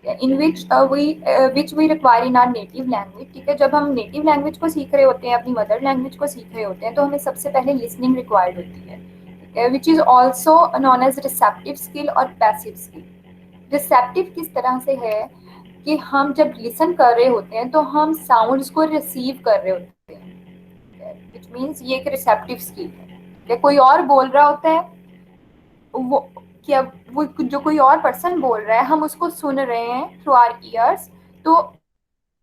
in which we require in our native language. ठीक है, जब हम नेटिव लैंग्वेज को सीख रहे होते हैं, अपनी मदर लैंग्वेज को सीख रहे होते हैं तो हमें सबसे पहले लिसनिंग रिक्वायर्ड होती है। ठीक है, which is also known as receptive skill और पैसिव स्किल। रिसेप्टिव किस तरह से है कि हम जब लिसन कर रहे होते हैं तो हम साउंड्स को रिसीव कर रहे होते हैं, विच मीन्स ये एक रिसेप्टिव स्किल है। कोई और बोल रहा होता है, वो क्या वो जो कोई और पर्सन बोल रहा है हम उसको सुन रहे हैं थ्रू आवर ईयर्स, तो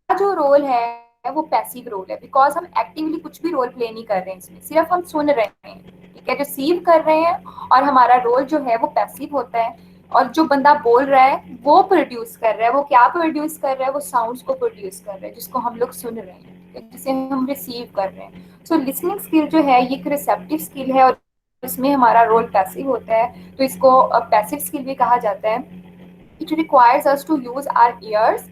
जो रोल है वो पैसिव रोल है, बिकॉज हम एक्टिवली कुछ भी रोल प्ले नहीं कर रहे हैं, इसमें सिर्फ हम सुन रहे हैं। ठीक है, रिसीव कर रहे हैं और हमारा रोल जो है वो पैसिव होता है। और जो बंदा बोल रहा है वो प्रोड्यूस कर रहा है। वो क्या प्रोड्यूस कर रहा है? वो साउंड्स को प्रोड्यूस कर रहा है जिसको हम लोग सुन रहे हैं, जिसे हम रिसीव कर रहे हैं। सो लिसनिंग स्किल जो है ये एक रिसेप्टिव स्किल है और इसमें हमारा रोल पैसिव होता है, तो इसको पैसिव स्किल भी कहा जाता है। It requires us to use our ears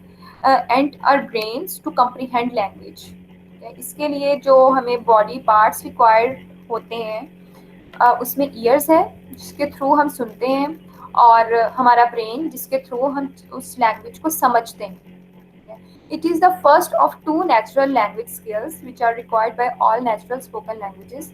and our brains to comprehend language. इसके लिए जो हमें बॉडी पार्ट्स रिक्वायर्ड होते हैं उसमें ईयर्स है जिसके थ्रू हम सुनते हैं और हमारा ब्रेन जिसके थ्रू हम उस लैंग्वेज को समझते हैं। It is the first of 2 natural language skills which are required by all natural spoken languages.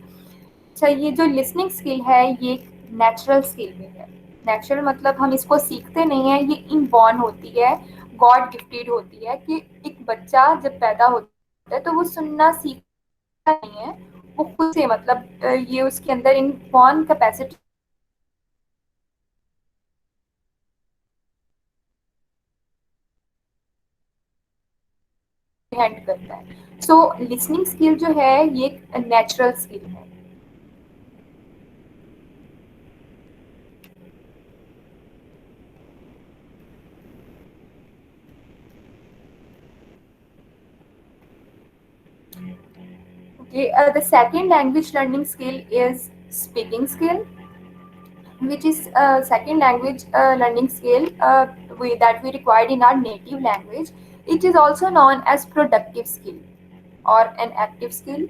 अच्छा, ये जो लिसनिंग स्किल है ये एक नेचुरल स्किल भी है। नेचुरल मतलब हम इसको सीखते नहीं है, ये इनबॉर्न होती है, गॉड गिफ्टेड होती है कि एक बच्चा जब पैदा होता है तो वो सुनना सीखता नहीं है, वो खुद से मतलब ये उसके अंदर इनबॉर्न कैपेसिटी हैंड करता है। सो लिसनिंग स्किल जो है ये एक नेचुरल स्किल है। Okay, the second language learning skill is speaking skill, which is second language learning skill that we required in our native language. It is also known as productive skill और an active skill.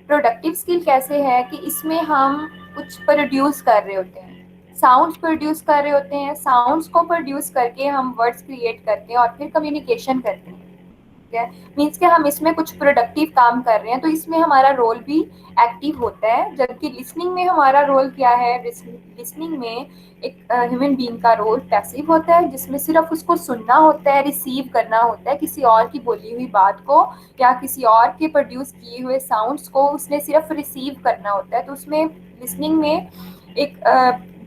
Productive skill कैसे है कि इसमें हम कुछ प्रोड्यूस कर रहे होते हैं, साउंड्स प्रोड्यूस कर रहे होते हैं, साउंड्स को प्रोड्यूस करके हम वर्ड्स क्रिएट करते हैं और फिर कम्युनिकेशन करते हैं। ठीक है, मीन्स कि हम इसमें कुछ प्रोडक्टिव काम कर रहे हैं, तो इसमें हमारा रोल भी एक्टिव होता है। जबकि लिसनिंग में हमारा रोल क्या है, लिसनिंग में एक ह्यूमन बीइंग का रोल पैसिव होता है, जिसमें सिर्फ उसको सुनना होता है, रिसीव करना होता है किसी और की बोली हुई बात को या किसी और के प्रोड्यूस किए हुए साउंड्स को उसने सिर्फ रिसीव करना होता है। तो उसमें लिसनिंग में एक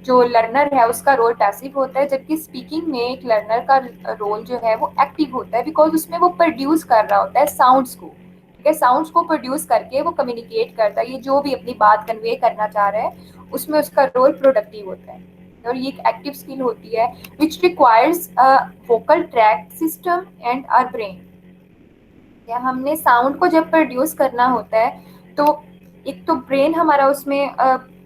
जो लर्नर है उसका रोल पैसिव होता है, जबकि स्पीकिंग में एक लर्नर का रोल जो है वो एक्टिव होता है, बिकॉज उसमें वो प्रोड्यूस कर रहा होता है साउंड्स को। ठीक है, साउंड्स को प्रोड्यूस करके वो कम्युनिकेट करता है, ये जो भी अपनी बात कन्वे करना चाह रहा है उसमें उसका रोल प्रोडक्टिव होता है। और ये एक एक्टिव स्किल होती है which requires vocal tract system and our brain. हमने साउंड को जब प्रोड्यूस करना होता है तो एक तो ब्रेन हमारा उसमें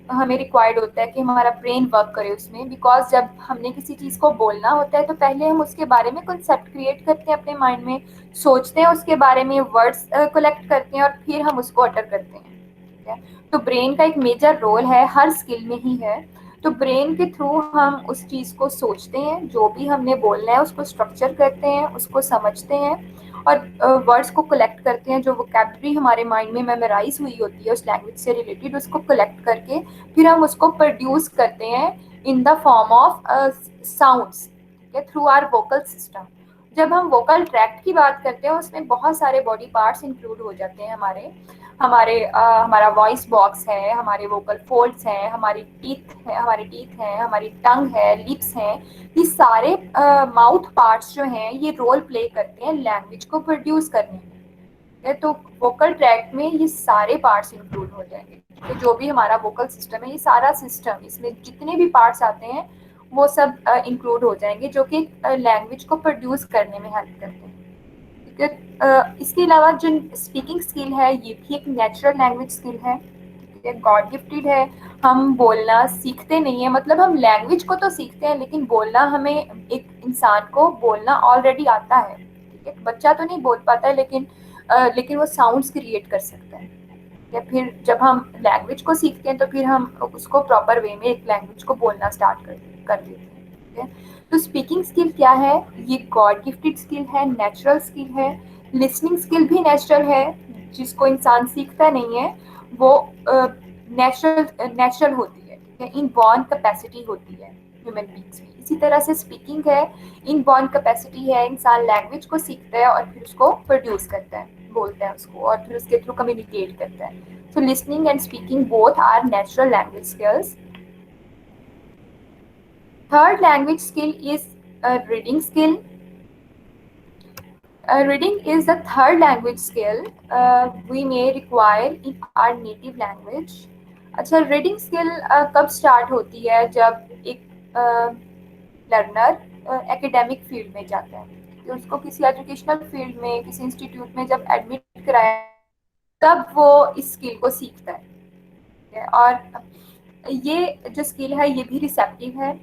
हमें रिक्वायर्ड होता है कि हमारा ब्रेन वर्क करे उसमें, बिकॉज जब हमने किसी चीज़ को बोलना होता है तो पहले हम उसके बारे में कंसेप्ट क्रिएट करते हैं, अपने माइंड में सोचते हैं, उसके बारे में वर्ड्स कलेक्ट करते हैं और फिर हम उसको अटर करते हैं। ठीक है, तो ब्रेन का एक मेजर रोल है, हर स्किल में ही है। तो ब्रेन के थ्रू हम उस चीज़ को सोचते हैं, जो भी हमने बोलना है उसको स्ट्रक्चर करते हैं, उसको समझते हैं और वर्ड्स को कलेक्ट करते हैं। जो वोकैबुलरी हमारे माइंड में मेमोराइज हुई होती है उस लैंग्वेज से रिलेटेड, उसको कलेक्ट करके फिर हम उसको प्रोड्यूस करते हैं in the form of sounds, ठीक है, थ्रू आवर वोकल सिस्टम। जब हम वोकल ट्रैक्ट की बात करते हैं उसमें बहुत सारे बॉडी पार्ट्स इंक्लूड हो जाते हैं हमारा वॉइस बॉक्स है, हमारे वोकल फोल्ड्स हैं, हमारी टीथ है, हमारी टंग है, लिप्स हैं। ये सारे माउथ पार्ट्स जो हैं ये रोल प्ले करते हैं लैंग्वेज को प्रोड्यूस करने में। तो वोकल ट्रैक्ट में ये सारे पार्ट्स इंक्लूड हो जाएंगे। तो जो भी हमारा वोकल सिस्टम है, ये सारा सिस्टम, इसमें जितने भी पार्ट्स आते हैं वो सब इंक्लूड हो जाएंगे, जो कि लैंग्वेज को प्रोड्यूस करने में हेल्प करते हैं। इसके अलावा जो स्पीकिंग स्किल है ये भी एक नेचुरल लैंग्वेज स्किल है, गॉड गिफ्टेड है। हम बोलना सीखते नहीं है, मतलब हम लैंग्वेज को तो सीखते हैं लेकिन बोलना हमें, एक इंसान को बोलना ऑलरेडी आता है। एक बच्चा तो नहीं बोल पाता है लेकिन वो साउंड्स क्रिएट कर सकता है। या फिर जब हम लैंग्वेज को सीखते हैं तो फिर हम उसको प्रॉपर वे में एक लैंग्वेज को बोलना स्टार्ट कर देते हैं। ठीक है, तो स्पीकिंग स्किल क्या है, ये गॉड गिफ्टेड स्किल है, नेचुरल स्किल है। लिसनिंग स्किल भी नेचुरल है, जिसको इंसान सीखता नहीं है, वो नेचुरल होती है। ठीक है, इनबॉर्न कैपेसिटी होती है ह्यूमन बीइंग्स में। इसी तरह से स्पीकिंग है, इनबॉर्न कैपेसिटी है, इंसान लैंग्वेज को सीखता है और फिर उसको प्रोड्यूस करता है, बोलता है उसको और फिर उसके थ्रू कम्युनिकेट करता है। So listening and speaking both are natural language skills. Third language skill is reading skill. Reading is the third language skill we may require in our native language. अच्छा, रीडिंग स्किल कब स्टार्ट होती है? जब एक लर्नर एकेडमिक फील्ड में जाता है, तो उसको किसी एजुकेशनल फील्ड में, किसी इंस्टीट्यूट में जब एडमिट कराया तब वो इस स्किल को सीखता है। और ये जो स्किल है ये भी रिसेप्टिव है।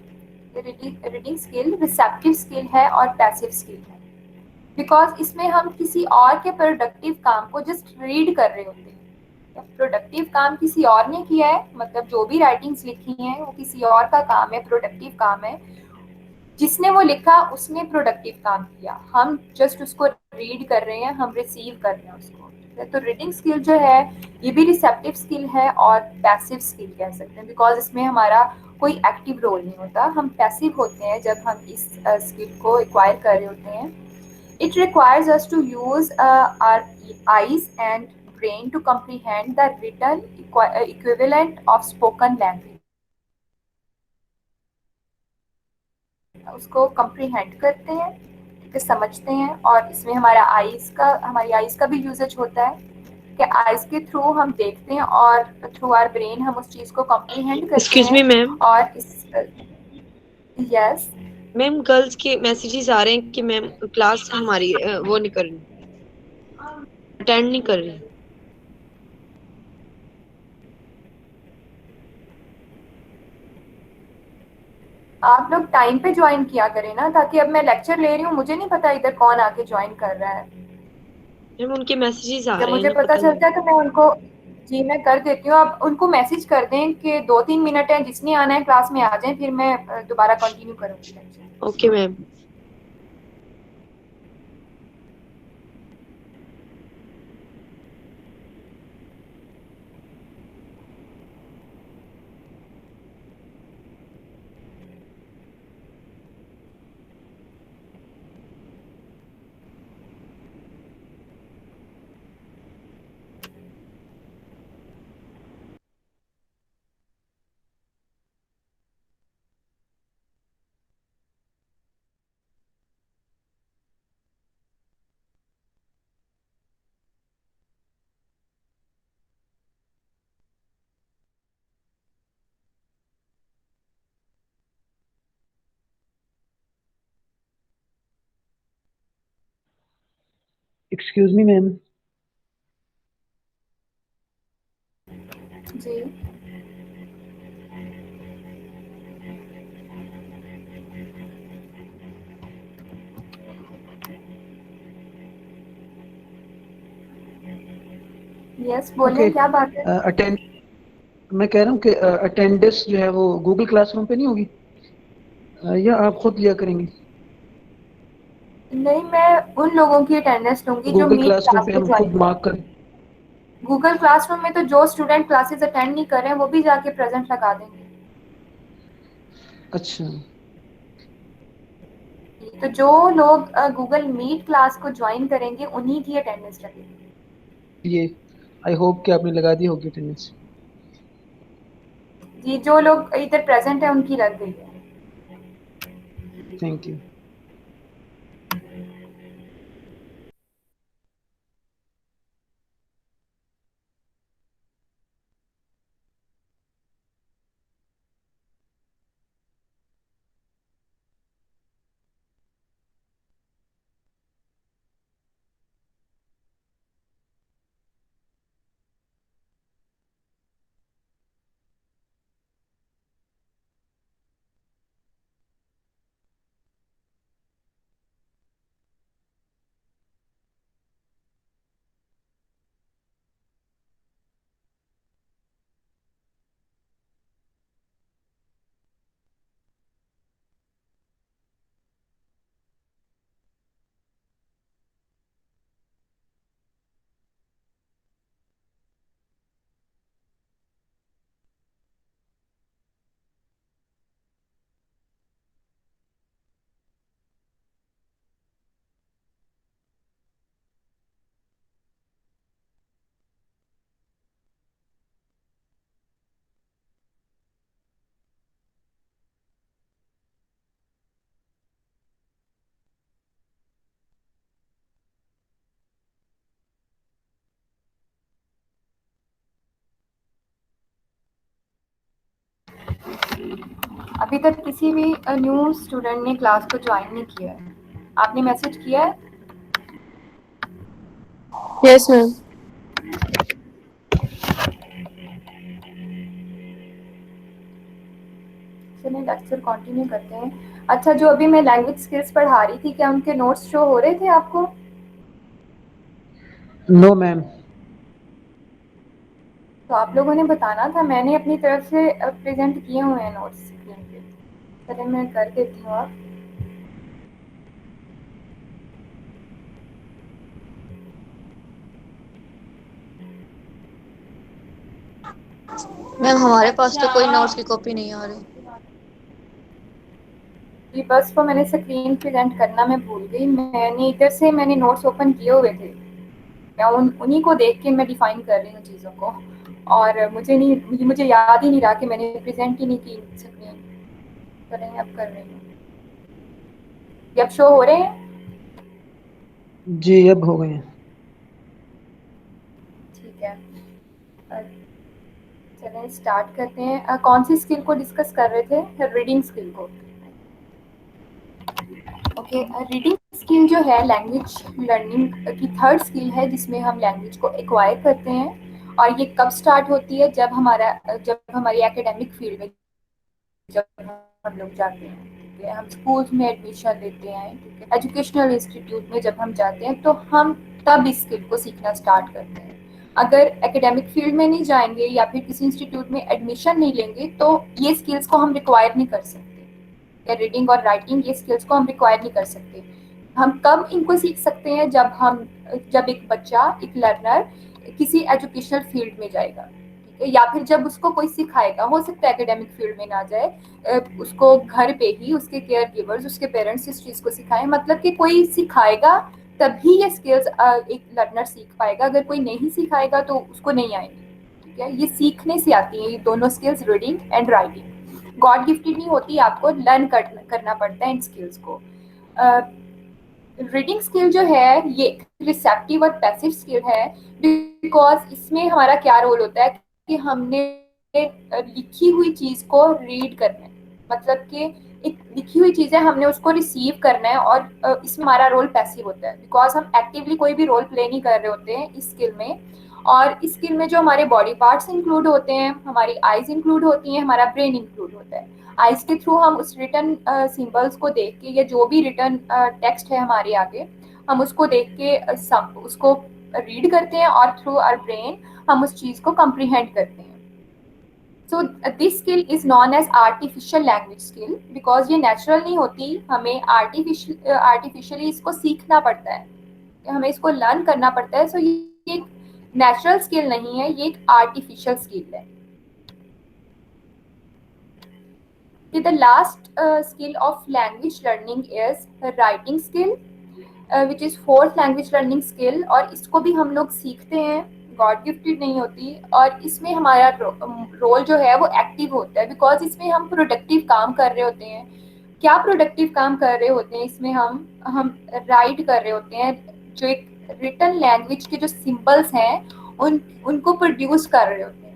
रीडिंग स्किल रिसेप्टिव स्किल है और पैसिव स्किल है, बिकॉज इसमें हम किसी और के प्रोडक्टिव काम को जस्ट रीड कर रहे होते हैं। प्रोडक्टिव काम किसी और ने किया है, मतलब जो भी राइटिंग्स लिखी हैं वो किसी और का काम है, प्रोडक्टिव काम है। जिसने वो लिखा उसने प्रोडक्टिव काम किया, हम जस्ट उसको रीड कर रहे हैं, हम रिसीव कर रहे हैं उसको। तो रीडिंग स्किल जो है ये भी रिसेप्टिव स्किल है और पैसिव स्किल कह सकते हैं, बिकॉज इसमें हमारा कोई एक्टिव रोल नहीं होता, हम पैसिव होते हैं जब हम इस स्किल को एक्वायर कर रहे होते हैं। It requires us to use our eyes and brain to comprehend the written equivalent of spoken language. उसको comprehend करते हैं, ठीक है, समझते हैं, और इसमें हमारी आईज का भी यूजेज होता है कि आईज के थ्रू हम देखते हैं और थ्रू आवर ब्रेन हम उस चीज को comprehend करते हैं। एक्सक्यूज मी मैम, और इस यस मैम गर्ल्स के मैसेजेस आ रहे हैं कि मैम क्लास हमारी वो नहीं कर रही, अटेंड नहीं कर रही। आप लोग टाइम पे ज्वाइन किया करें ना, ताकि अब मैं लेक्चर ले रही हूँ, मुझे नहीं पता इधर कौन आके ज्वाइन कर रहा है। मैम उनके मैसेजेस आ जब रहे हैं मुझे ना, पता पता नहीं। चलता है तो मैं उनको, जी मैं कर देती हूँ। आप उनको मैसेज कर दें कि 2-3 मिनट है, जिसने आना है क्लास में आ जाए, फिर मैं दोबारा कंटिन्यू करूँगी lecture. Okay ma'am. Excuse me ma'am. जी यस, ओके। बोलें क्या बात है। अटेंड मैं कह रहा हूँ कि अटेंडेंस जो है वो गूगल क्लासरूम पे नहीं होगी, या आप खुद लिया करेंगे? नहीं, मैं उन लोगों की अटेंडेंस लूंगी जो गूगल मीट क्लासरूम क्लास पे पे हम ज्वाइन खुद मार्क करें। करें? गूगल क्लासरूम में तो जो स्टूडेंट क्लासेस अटेंड नहीं कर रहे हैं वो भी जाके प्रेजेंट लगा देंगे। अच्छा। तो जो लोग गूगल मीट क्लास को ज्वाइन करेंगे उन्हीं की अटेंडेंस लगेगी। ये आई होप कि आपने लगा दी होगी अटेंडेंस। जी, जो लोग इधर प्रेजेंट है उनकी लग गई है। Thank you. अभी तक किसी भी न्यू स्टूडेंट ने क्लास को ज्वाइन नहीं किया है। आपने मैसेज किया है? Yes ma'am. चलिए लेक्चर कंटिन्यू करते हैं। अच्छा, जो अभी मैं लैंग्वेज स्किल्स पढ़ा रही थी, क्या उनके नोट्स शो हो रहे थे आपको? No ma'am. तो आप लोगों ने बताना था, मैंने अपनी तरफ से प्रेजेंट किए हुए हैं नोट्स स्क्रीन पे। चलिए मैं कर देती हूँ आप। मैम हमारे पास तो कोई नोट्स की कॉपी नहीं आ रही। जी बस, वो मैंने स्क्रीन प्रेजेंट करना मैं भूल गई। मैंने इधर से मैंने नोट्स ओपन किए हुए थे, मैं उन्हीं को देख के मैं डिफाइन कर रही हूँ चीज़ों को। और मुझे याद ही नहीं रहा कि मैंने प्रेजेंट ही नहीं की स्क्रीन। करें, अब कर रही हूँ। ये अब शो हो रहे हैं? जी अब हो गए हैं। ठीक है, अ, चलें स्टार्ट करते हैं। कौन सी स्किल को डिस्कस कर रहे थे? रीडिंग स्किल को। ओके, रीडिंग स्किल जो है लैंग्वेज लर्निंग की थर्ड स्किल है, जिसमें हम लैंग्वेज को एक्वायर करते हैं। और ये कब स्टार्ट होती है? जब हमारी एकेडमिक फील्ड में, जब हम लोग जाते हैं, ठीक है, हम स्कूल्स में एडमिशन लेते हैं, ठीक है, एजुकेशनल इंस्टीट्यूट में जब हम जाते हैं तो हम तब इस स्किल को सीखना स्टार्ट करते हैं। अगर एकेडमिक फील्ड में नहीं जाएंगे या फिर किसी इंस्टीट्यूट में एडमिशन नहीं लेंगे तो ये स्किल्स को हम रिक्वायर नहीं कर सकते। रीडिंग और राइटिंग ये स्किल्स को हम रिक्वायर नहीं कर सकते। हम कब इनको सीख सकते हैं? जब एक बच्चा, एक लर्नर किसी एजुकेशनल फील्ड में जाएगा, ठीक है, या फिर जब उसको कोई सिखाएगा। हो सकता है एकेडमिक फील्ड में ना जाए, उसको घर पे ही उसके केयर गिवर्स, उसके पेरेंट्स इस चीज को सिखाएं, मतलब कि कोई सिखाएगा तभी ये स्किल्स एक लर्नर सीख पाएगा। अगर कोई नहीं सिखाएगा तो उसको नहीं आएंगे, ठीक है। ये सीखने से आती है ये दोनों skills, reading and writing. God gifted नहीं होती, आपको लर्न करना पड़ता है इन स्किल्स को। रीडिंग स्किल जो है ये रिसेप्टिव और पैसिव स्किल है, बिकॉज इसमें हमारा क्या रोल होता है कि हमने लिखी हुई चीज को रीड करना है, मतलब कि एक लिखी हुई चीज है, हमने उसको रिसीव करना है, और इसमें हमारा रोल पैसिव होता है, बिकॉज हम एक्टिवली कोई भी रोल प्ले नहीं कर रहे होते हैं इस स्किल में। और इस स्किल में जो हमारे बॉडी पार्ट्स इंक्लूड होते हैं, हमारी आईज इंक्लूड होती हैं, हमारा ब्रेन इंक्लूड होता है। आईज के थ्रू हम उस रिटन सिंबल्स को देख के, या जो भी रिटन टेक्स्ट है हमारे आगे, हम उसको देख के उसको रीड करते हैं, और थ्रू आवर ब्रेन हम उस चीज को कम्प्रीहेंड करते हैं। So this skill is known as artificial language skill, because ये नेचुरल नहीं होती, हमें आर्टिफिशियली इसको सीखना पड़ता है, हमें इसको लर्न करना पड़ता है। सो ये एक नेचुरल स्किल नहीं है, ये एक आर्टिफिशियल स्किल है। The last skill of language learning is writing skill, which is fourth language learning skill, और इसको भी हम लोग सीखते हैं, गॉड गिफ्टेड नहीं होती। और इसमें हमारा रोल जो है वो एक्टिव होता है, बिकॉज इसमें हम प्रोडक्टिव काम कर रहे होते हैं। क्या प्रोडक्टिव काम कर रहे होते हैं? इसमें हम राइट कर रहे होते हैं, जो एक रिटन लैंग्वेज के जो सिंबल्स हैं उनको प्रोड्यूस कर रहे होते हैं।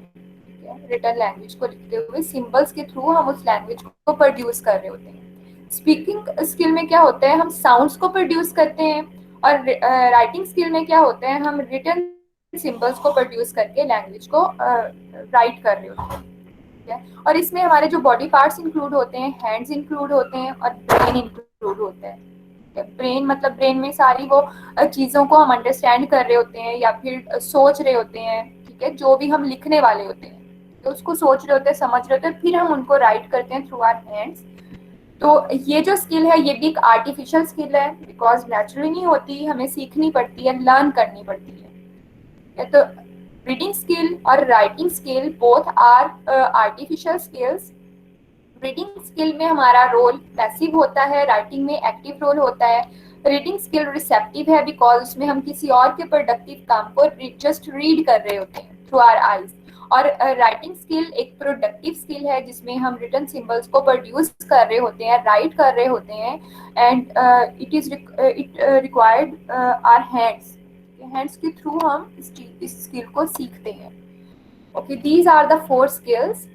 रिटन लैंग्वेज को लिखते हुए सिंबल्स के थ्रू हम उस लैंग्वेज को प्रोड्यूस कर रहे होते हैं। स्पीकिंग स्किल में क्या होता है? हम साउंड्स को प्रोड्यूस करते हैं, और राइटिंग स्किल में क्या होता है? हम रिटन सिंबल्स को प्रोड्यूस करके लैंग्वेज को राइट कर रहे होते हैं। और इसमें हमारे जो बॉडी पार्ट्स इंक्लूड होते हैं, हैंड्स इंक्लूड होते हैं, और ब्रेन इंक्लूड होता है। ब्रेन मतलब ब्रेन में सारी वो चीज़ों को हम अंडरस्टैंड कर रहे होते हैं, या फिर सोच रहे होते हैं, ठीक है, जो भी हम लिखने वाले होते हैं तो उसको सोच रहे होते हैं, समझ रहे होते हैं, फिर हम उनको राइट करते हैं थ्रू आवर हैंड्स। तो ये जो स्किल है ये भी एक आर्टिफिशियल स्किल है, बिकॉज नेचुरली नहीं होती, हमें सीखनी पड़ती है, लर्न करनी पड़ती है। तो रीडिंग स्किल और writing skill both are artificial skills. Reading skill में हमारा रोल पैसिव होता है, राइटिंग में एक्टिव रोल होता है। रीडिंग स्किल रिसेप्टिव है, बिकॉज उसमें हम किसी और के प्रोडक्टिव काम को जस्ट रीड कर रहे होते हैं थ्रू आवर आईज। और राइटिंग स्किल एक प्रोडक्टिव स्किल है, जिसमें हम रिटन सिंबल्स को प्रोड्यूस कर रहे होते हैं, राइट कर रहे होते हैं, and it required our hands के थ्रू हम इस स्किल को सीखते हैं। Okay, these are the 4 skills.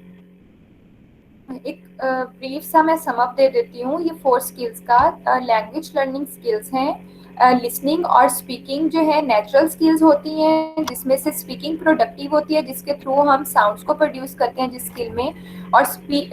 एक ब्रीफ सा मैं सम अप दे देती हूँ। ये 4 स्किल्स का लैंग्वेज लर्निंग स्किल्स हैं। लिसनिंग और स्पीकिंग जो है नेचुरल स्किल्स होती हैं, जिसमें से स्पीकिंग प्रोडक्टिव होती है, जिसके थ्रू हम साउंड्स को प्रोड्यूस करते हैं जिस स्किल में, और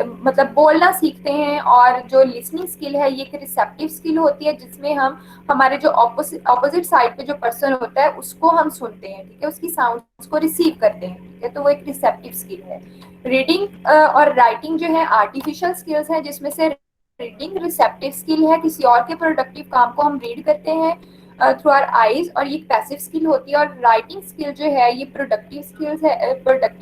मतलब बोलना सीखते हैं। और जो लिसनिंग स्किल है ये एक रिसेप्टिव स्किल होती है, जिसमें हम हमारे जो ऑपोजिट साइड पे जो पर्सन होता है उसको हम सुनते हैं, ठीक है, उसकी साउंड्स को रिसीव करते हैं, ठीक है, तो वो एक रिसेप्टिव स्किल है। रीडिंग और राइटिंग जो है आर्टिफिशियल स्किल्स है, जिसमें से रीडिंग रिसेप्टिव स्किल है, किसी और के प्रोडक्टिव काम को हम रीड करते हैं थ्रू आवर आईज, और ये पैसिव स्किल होती है। और राइटिंग स्किल जो है ये प्रोडक्टिव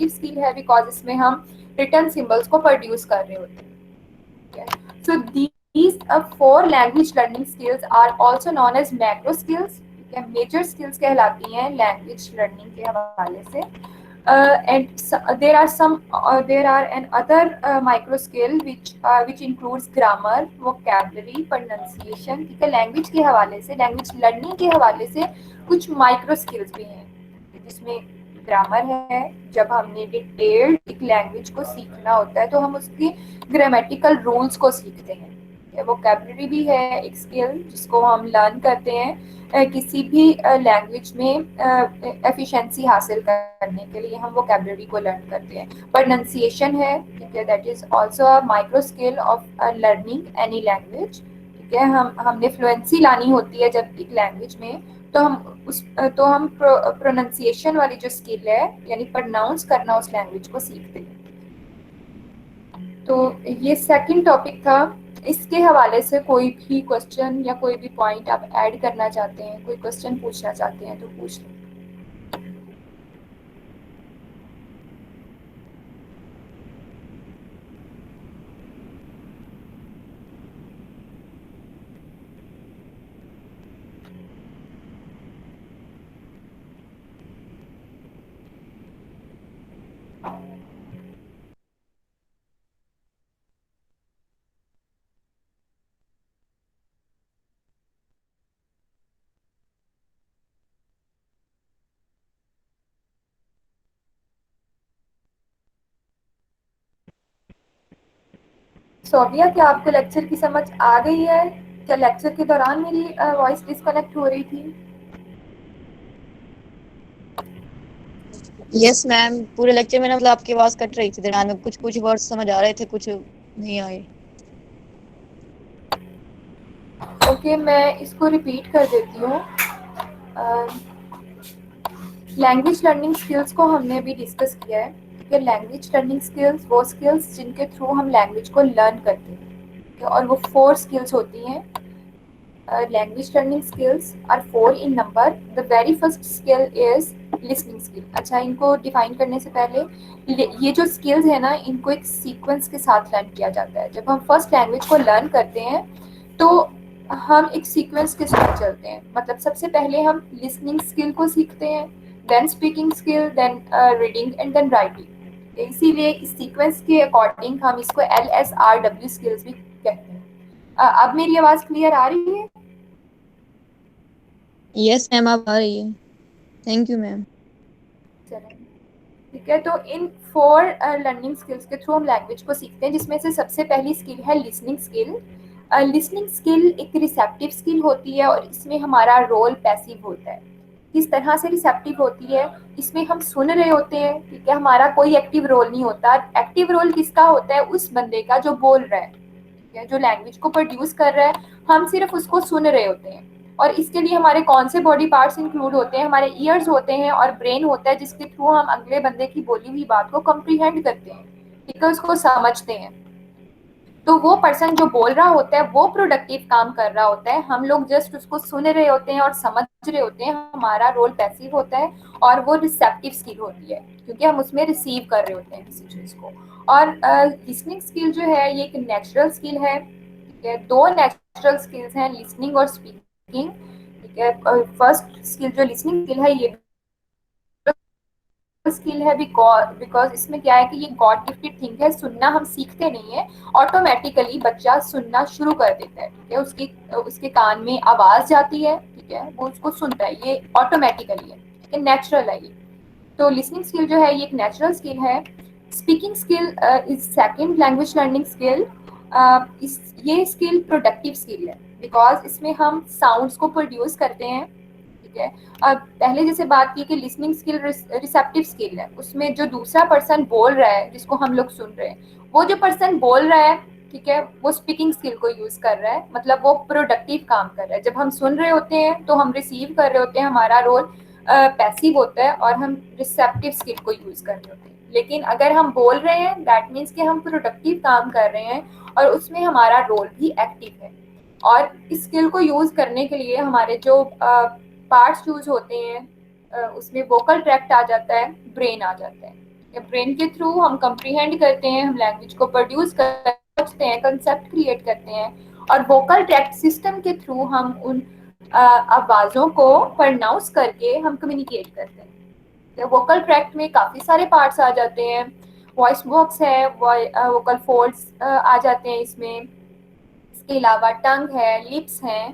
स्किल है, बिकॉज इसमें हम रिटन सिंबल्स को प्रोड्यूस कर रहे होते हैं। So these 4 language learning skills are also known as macro skills, ठीक है, मेजर स्किल्स कहलाती हैं लैंग्वेज लर्निंग के हवाले से। And there are an other micro skill which includes grammar, vocabulary, pronunciation, ठीक है। लैंग्वेज के हवाले से, लैंग्वेज लर्निंग के हवाले से कुछ माइक्रो स्किल्स भी हैं, जिसमें ग्रामर है। जब हमने डिटेल्ड एक लैंग्वेज को सीखना होता है तो हम उसकी ग्रामेटिकल रूल्स को सीखते हैं। वोकैबुलरी भी है एक स्किल जिसको हम लर्न करते हैं, किसी भी लैंग्वेज में एफिशिएंसी हासिल करने के लिए हम वोकैबुलरी को लर्न करते हैं। प्रोनाउंसिएशन है, ठीक है, that is also a micro skill of learning any language, ठीक है। हमने फ्लुएंसी लानी होती है जब एक लैंग्वेज में, तो हम प्रोनाउंसिएशन वाली जो स्किल है यानी प्रोनाउंस करना उस लैंग्वेज को सीखते हैं। तो ये सेकंड टॉपिक था। इसके हवाले से कोई भी क्वेश्चन या कोई भी पॉइंट आप ऐड करना चाहते हैं, कोई क्वेश्चन पूछना चाहते हैं तो पूछ लें। सोफिया, क्या आपको लेक्चर की समझ आ गई है? क्या लेक्चर के दौरान मेरी वॉइस डिस्कनेक्ट हो रही थी? यस मैम, पूरे लेक्चर में ना मतलब आपकी आवाज कट रही थी दरम्यान में, कुछ कुछ वर्ड समझ आ रहे थे, कुछ नहीं आए। ओके, मैं इसको रिपीट कर देती हूँ। लैंग्वेज लर्निंग स्किल्स को हमने अभी डिस्कस किया है कि लैंग्वेज लर्निंग स्किल्स वो स्किल्स जिनके थ्रू हम लैंग्वेज को लर्न करते हैं, और वो 4 स्किल्स होती हैं। Language learning skills are 4 in number. The very first skill is listening skill. अच्छा, इनको डिफाइन करने से पहले ये जो स्किल्स है ना, इनको एक सीक्वेंस के साथ लर्न किया जाता है। जब हम फर्स्ट लैंग्वेज को लर्न करते हैं तो हम एक सीक्वेंस के साथ चलते हैं। मतलब सबसे पहले हम लिसनिंग स्किल को सीखते हैं, then speaking skill, then reading and then writing. इसीलिए इस सीक्वेंस के अकॉर्डिंग हम इसको LSRW स्किल्स भी कहते हैं। अब मेरी आवाज क्लियर आ रही है? यस मैम, आप आ रही है। Thank you ma'am. ठीक है, तो इन 4 लर्निंग स्किल्स के थ्रू हम लैंग्वेज को सीखते हैं, जिसमें से सबसे पहली स्किल है लिसनिंग स्किल। लिसनिंग स्किल एक रिसेप्टिव स्किल होती है और इसमें हमारा रोल पैसिव होता है। किस तरह से रिसेप्टिव होती है? इसमें हम सुन रहे होते हैं, ठीक है, हमारा कोई एक्टिव रोल नहीं होता। एक्टिव रोल किसका होता है? उस बंदे का जो बोल रहा है, ठीक है, जो लैंग्वेज को प्रोड्यूस कर रहा है। हम सिर्फ उसको सुन रहे होते हैं। और इसके लिए हमारे कौन से बॉडी पार्ट्स इंक्लूड होते हैं? हमारे ईयर्स होते हैं और ब्रेन होता है, जिसके थ्रू हम अगले बंदे की बोली हुई बात को कम्प्रीहेंड करते हैं, ठीक है, उसको समझते हैं। तो वो पर्सन जो बोल रहा होता है वो प्रोडक्टिव काम कर रहा होता है, हम लोग जस्ट उसको सुन रहे होते हैं और समझ रहे होते हैं। हमारा रोल पैसिव होता है और वो रिसेप्टिव स्किल होती है, क्योंकि हम उसमें रिसीव कर रहे होते हैं किसी चीज को। और लिसनिंग स्किल जो है ये एक नेचुरल स्किल है, ठीक है। 2 नेचुरल स्किल्स हैं, लिसनिंग और स्पीकिंग, ठीक है। फर्स्ट स्किल जो लिसनिंग स्किल है ये स्किल है बिकॉज इसमें क्या है कि ये गॉड गिफ्टेड थिंग है। सुनना हम सीखते नहीं है, ऑटोमेटिकली बच्चा सुनना शुरू कर देता है, ठीक है। उसके कान में आवाज जाती है, ठीक है, वो उसको सुनता है, ये ऑटोमेटिकली है, ठीक है, नेचुरल है ये। तो लिसनिंग स्किल जो है ये एक नेचुरल स्किल है। Speaking skill is second language learning skill. ये स्किल प्रोडक्टिव स्किल है बिकॉज इसमें हम साउंड्स को प्रोड्यूस करते हैं, ठीक है। अब पहले जैसे बात की कि लिसनिंग स्किल रिसेप्टिव स्किल है, उसमें जो दूसरा पर्सन बोल रहा है जिसको हम लोग सुन रहे हैं, वो जो पर्सन बोल रहा है, ठीक है, वो स्पीकिंग स्किल को यूज कर रहा है, मतलब वो प्रोडक्टिव काम कर रहा है। जब हम सुन रहे होते हैं तो हम रिसीव कर रहे होते हैं, हमारा रोल पैसिव होता है और हम रिसेप्टिव स्किल को यूज कर रहे होते हैं। लेकिन अगर हम बोल रहे हैं दैट मीन्स कि हम प्रोडक्टिव काम कर रहे हैं और उसमें हमारा रोल भी एक्टिव है। और इस स्किल को यूज करने के लिए हमारे जो पार्ट्स यूज होते हैं उसमें वोकल ट्रैक्ट आ जाता है, ब्रेन आ जाता है। ब्रेन के थ्रू हम कंप्रीहेंड करते हैं, हम लैंग्वेज को प्रोड्यूस करते हैं, कंसेप्ट क्रिएट करते हैं। और वोकल ट्रैक्ट सिस्टम के थ्रू हम उन आवाज़ों को प्रोनाउंस करके हम कम्युनिकेट करते हैं। वोकल ट्रैक्ट में काफ़ी सारे पार्ट्स आ जाते हैं, वॉइस बॉक्स है, वोकल फोल्ड्स आ जाते हैं इसमें। इसके अलावा टंग है, लिप्स हैं,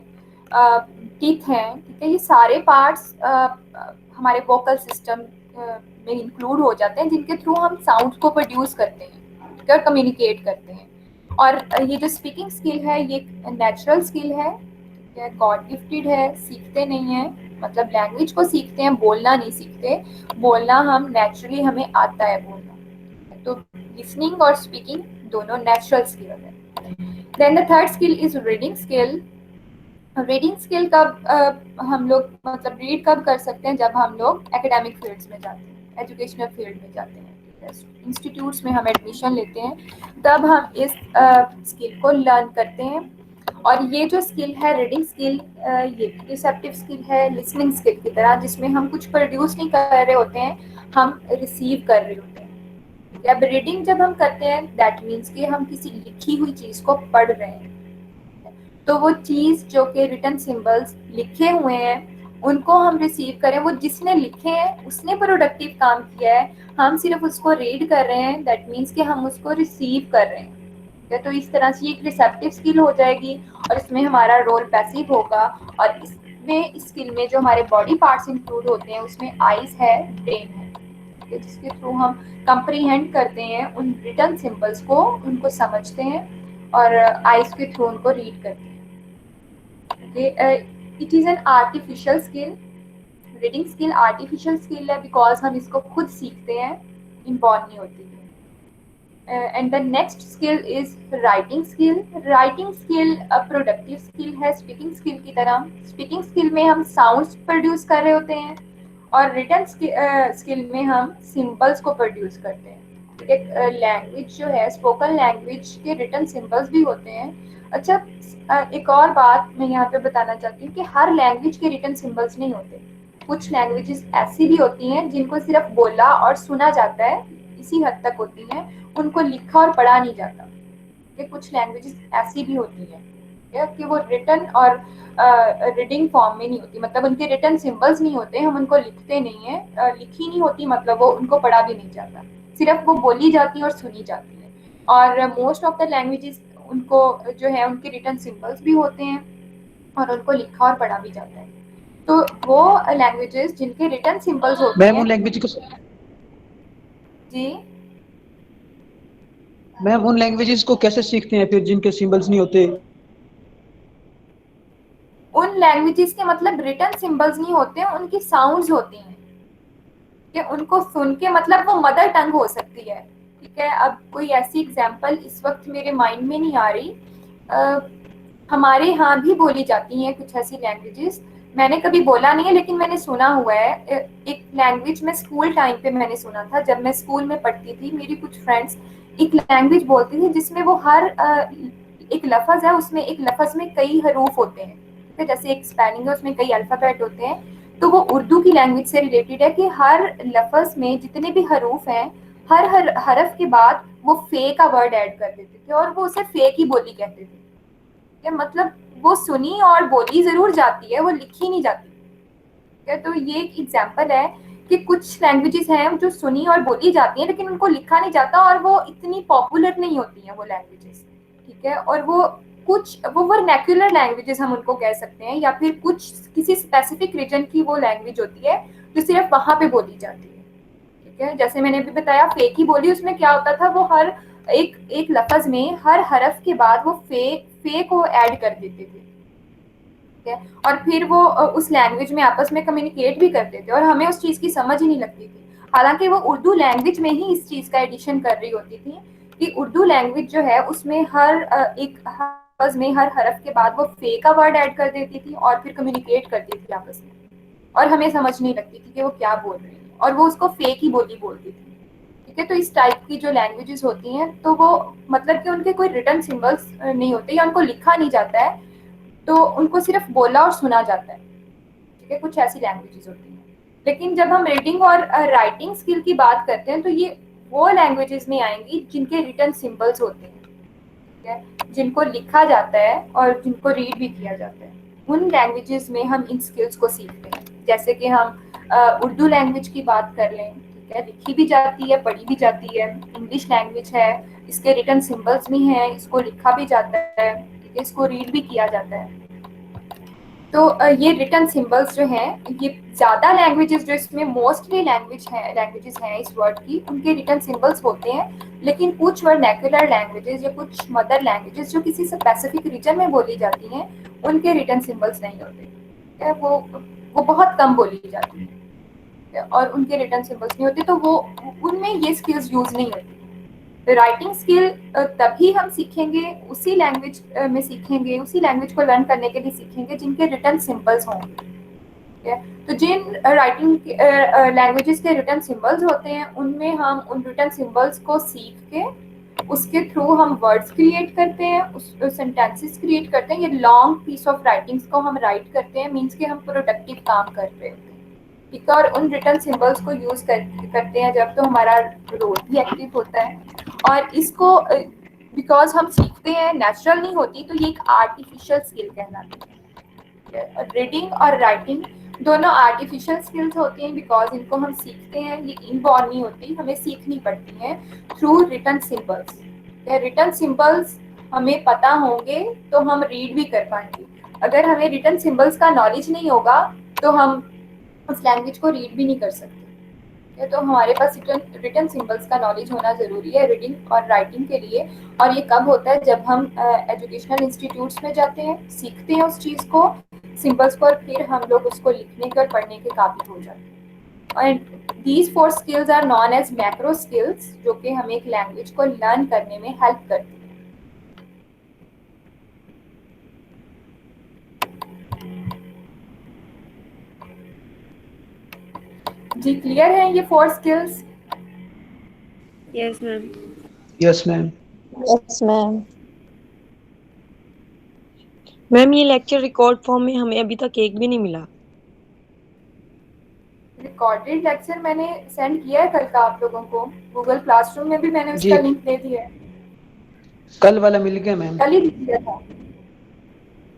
टीथ हैं, ठीक है। ये सारे पार्ट्स हमारे वोकल सिस्टम में इंक्लूड हो जाते हैं, जिनके थ्रू हम साउंड को प्रोड्यूस करते हैं, ठीक है, और कम्युनिकेट करते हैं। और ये जो स्पीकिंग स्किल है ये एक नेचुरल स्किल है, गॉड गिफ्टेड है, सीखते नहीं है, मतलब लैंग्वेज को सीखते हैं, बोलना नहीं सीखते। बोलना हम नेचुरली, हमें आता है बोलना। तो लिसनिंग और स्पीकिंग दोनों नेचुरल स्किल है। Then the third skill is reading skill. Reading skill कब हम लोग मतलब रीड कब कर सकते हैं, जब हम लोग एकेडमिक फील्ड्स में जाते हैं, एजुकेशनल फील्ड में जाते हैं, इंस्टीट्यूट्स में हम एडमिशन लेते हैं, तब हम इस स्किल को लर्न करते हैं। और ये जो स्किल है रीडिंग स्किल, ये रिसेप्टिव स्किल है लिसनिंग स्किल की तरह, जिसमें हम कुछ प्रोड्यूस नहीं कर रहे होते हैं, हम रिसीव कर रहे होते हैं। अब रीडिंग जब हम करते हैं दैट मीन्स कि हम किसी लिखी हुई चीज़ को पढ़ रहे हैं। तो वो चीज़ जो कि रिटन सिंबल्स लिखे हुए हैं उनको हम रिसीव करें, वो जिसने लिखे हैं उसने प्रोडक्टिव काम किया है, हम सिर्फ उसको रीड कर रहे हैं, दैट मीन्स कि हम उसको रिसीव कर रहे हैं। तो इस तरह से एक रिसेप्टिव स्किल हो जाएगी और इसमें हमारा रोल पैसिव होगा। और इसमें स्किल में जो हमारे बॉडी पार्ट्स इंक्लूड होते हैं उसमें आईज है, ब्रेन है, जिसके थ्रू हम कंप्रीहेंड करते हैं उन रिटन सिंबल्स को, उनको समझते हैं और आईज के थ्रू उनको रीड करते हैं। It is an artificial skill. Reading skill artificial skill है बिकॉज हम इसको खुद सीखते हैं, इनबॉर्न नहीं होती है। And the next skill is writing skill. Writing skill productive skill है स्पीकिंग स्किल की तरह। स्पीकिंग स्किल में हम साउंड्स प्रोड्यूस कर रहे होते हैं और रिटन स्किल में हम सिंबल्स को प्रोड्यूस करते हैं। एक लैंग्वेज जो है, स्पोकन लैंग्वेज के रिटन सिंबल्स भी होते हैं। अच्छा, एक और बात मैं यहाँ पे बताना चाहती हूँ कि हर लैंग्वेज के रिटन सिंबल्स नहीं होते। कुछ लैंग्वेजेस ऐसी भी होती हैं जिनको सिर्फ बोला और सुना जाता है, इसी हद तक होती हैं, उनको लिखा और पढ़ा नहीं जाता। कि कुछ लैंग्वेजेस ऐसी भी होती हैं कि वो रिटन और रीडिंग फॉर्म में नहीं होती, मतलब उनके रिटन सिंबल्स नहीं होते, हम उनको लिखते नहीं हैं, लिखी नहीं होती, मतलब वो उनको पढ़ा भी नहीं जाता, सिर्फ वो बोली जाती है और सुनी जाती है। और मोस्ट ऑफ द लैंग्वेजेस उनको जो है उनके रिटन सिंबल्स भी होते हैं और उनको लिखा और पढ़ा भी जाता है। तो वो लैंग्वेजेस जिनके रिटन सिंबल्स होते हैं, मैम उन लैंग्वेज को जी मैम उन लैंग्वेजेस को कैसे सीखते हैं फिर जिनके सिंबल्स नहीं होते? उन लैंग्वेजेस के मतलब रिटन सिंबल्स नहीं होते, उनकी साउंड्स होती हैं कि उनको सुन के, मतलब वो मदर टंग हो सकती है। ठीक है, अब कोई ऐसी एग्जांपल इस वक्त मेरे माइंड में नहीं आ रही। हमारे यहाँ भी बोली जाती हैं कुछ ऐसी लैंग्वेजेस, मैंने कभी बोला नहीं है लेकिन मैंने सुना हुआ है। एक लैंग्वेज में स्कूल टाइम पे मैंने सुना था, जब मैं स्कूल में पढ़ती थी, मेरी कुछ फ्रेंड्स एक लैंग्वेज बोलती थी जिसमें वो हर एक लफ्ज़ है, उसमें एक लफ्ज़ में कई हरूफ होते हैं। ठीक है, जैसे एक स्पेलिंग है उसमें कई अल्फ़ाबेट होते हैं, तो वो उर्दू की लैंग्वेज से रिलेटेड है कि हर लफ्ज़ में जितने भी हरूफ हैं, हर हरफ के बाद वो फे का वर्ड ऐड कर देते थे और वो उसे फे की बोली कहते थे। मतलब वो सुनी और बोली जरूर जाती है, वो लिखी नहीं जाती। तो ये एक एग्जांपल है कि कुछ लैंग्वेजेस हैं जो सुनी और बोली जाती हैं लेकिन उनको लिखा नहीं जाता और वो इतनी पॉपुलर नहीं होती हैं वो लैंग्वेजेस। ठीक है, और वो कुछ वो वर्नैक्युलर लैंग्वेजेस हम उनको कह सकते हैं, या फिर कुछ किसी स्पेसिफिक रीजन की वो लैंग्वेज होती है जो सिर्फ वहाँ पे बोली जाती है। ठीक है, जैसे मैंने अभी बताया फे की बोली, उसमें क्या होता था, वो हर एक लफ्ज में हर हरफ के बाद वो फे को ऐड कर देते थे। ठीक है, और फिर वो उस लैंग्वेज में आपस में कम्युनिकेट भी करते थे और हमें उस चीज़ की समझ ही नहीं लगती थी, हालांकि वो उर्दू लैंग्वेज में ही इस चीज़ का एडिशन कर रही होती थी कि उर्दू लैंग्वेज जो है उसमें हर एक लफ्ज में हर हरफ के बाद वो फे का वर्ड ऐड कर देती थी और फिर कम्युनिकेट करती थी आपस में, और हमें समझ नहीं लगती थी कि वो क्या बोल रही है, और वो उसको फे की बोली बोलती थी। ठीक है, तो इस टाइप की जो लैंग्वेजेस होती हैं, तो वो मतलब कि उनके कोई रिटन सिंबल्स नहीं होते या उनको लिखा नहीं जाता है, तो उनको सिर्फ बोला और सुना जाता है। ठीक है, कुछ ऐसी लैंग्वेजेस होती हैं। लेकिन जब हम रीडिंग और राइटिंग स्किल की बात करते हैं तो ये वो लैंग्वेजेस में आएंगी जिनके रिटन सिंबल्स होते हैं। ठीक है, जिनको लिखा जाता है और जिनको रीड भी किया जाता है, उन लैंग्वेजेस में हम इन स्किल्स को सीखते हैं। जैसे कि हम उर्दू लैंग्वेज की बात कर लें, ठीक है, लिखी भी जाती है, पढ़ी भी जाती है। इंग्लिश लैंग्वेज है, इसके रिटन सिंबल्स भी हैं, इसको लिखा भी जाता है, ठीक है, इसको रीड भी किया जाता है। तो ये रिटन सिंबल्स जो हैं, ये ज़्यादा लैंग्वेजेस जो इसमें मोस्टली लैंग्वेजेस हैं इस वर्ड की, उनके रिटन सिंबल्स होते हैं। लेकिन कुछ वर्नैक्युलर लैंग्वेजेस या कुछ मदर लैंग्वेजेस जो किसी स्पेसिफिक रीजन में बोली जाती हैं, उनके रिटन सिंबल्स नहीं होते। वो बहुत कम बोली जाती है और उनके रिटन सिंबल्स नहीं होते, तो वो उनमें ये स्किल्स यूज नहीं होती। राइटिंग स्किल तभी हम सीखेंगे, उसी लैंग्वेज में सीखेंगे, उसी लैंग्वेज को लर्न करने के लिए सीखेंगे जिनके रिटन सिंबल्स होंगे। ठीक है, तो जिन राइटिंग लैंग्वेजेस के रिटन सिंबल्स होते हैं, उनमें हम उन रिटन सिंबल्स को सीख के उसके थ्रू हम वर्ड्स क्रिएट करते हैं, उस सेंटेंसेस क्रिएट करते हैं। ये लॉन्ग पीस ऑफ राइटिंग्स को हम राइट करते हैं, मीन्स कि हम प्रोडक्टिव काम कर रहे होते हैं। ठीक है, और उन रिटन सिंबल्स को यूज करते हैं जब, तो हमारा रोल भी एक्टिव होता है। और इसको बिकॉज हम सीखते हैं, नेचुरल नहीं होती, तो ये एक आर्टिफिशियल स्किल कहलाती है। रीडिंग और राइटिंग दोनों आर्टिफिशियल स्किल्स होती हैं बिकॉज इनको हम सीखते हैं, ये इनबॉर्न नहीं होती, हमें सीखनी पड़ती हैं through written symbols. Written symbols हमें पता होंगे तो हम रीड भी कर पाएंगे। अगर हमें रिटन सिंबल्स का नॉलेज नहीं होगा तो हम उस लैंग्वेज को रीड भी नहीं कर सकते। तो हमारे पास रिटन सिंबल्स का नॉलेज होना ज़रूरी है रीडिंग और राइटिंग के लिए। और ये कब होता है? जब हम एजुकेशनल इंस्टीट्यूट्स में जाते हैं, सीखते हैं उस चीज़ को, सिंबल्स को, और फिर हम लोग उसको लिखने के और पढ़ने के काबिल हो जाते हैं। And these 4 skills are known as macro skills, जो कि हमें एक लैंग्वेज को लर्न करने में हेल्प करती है। जी, क्लियर है ये 4 skills? Yes ma'am. Yes ma'am. Yes ma'am. Ma'am ये लेक्चर रिकॉर्ड फॉर्म में हमें अभी तक एक भी नहीं मिला। रिकॉर्डेड लेक्चर मैंने सेंड किया है कल का आप लोगों को, गूगल क्लासरूम में भी मैंने उसका जी। लिंक दे दिया है। कल वाला मिल गया मैम? कल ही दिया था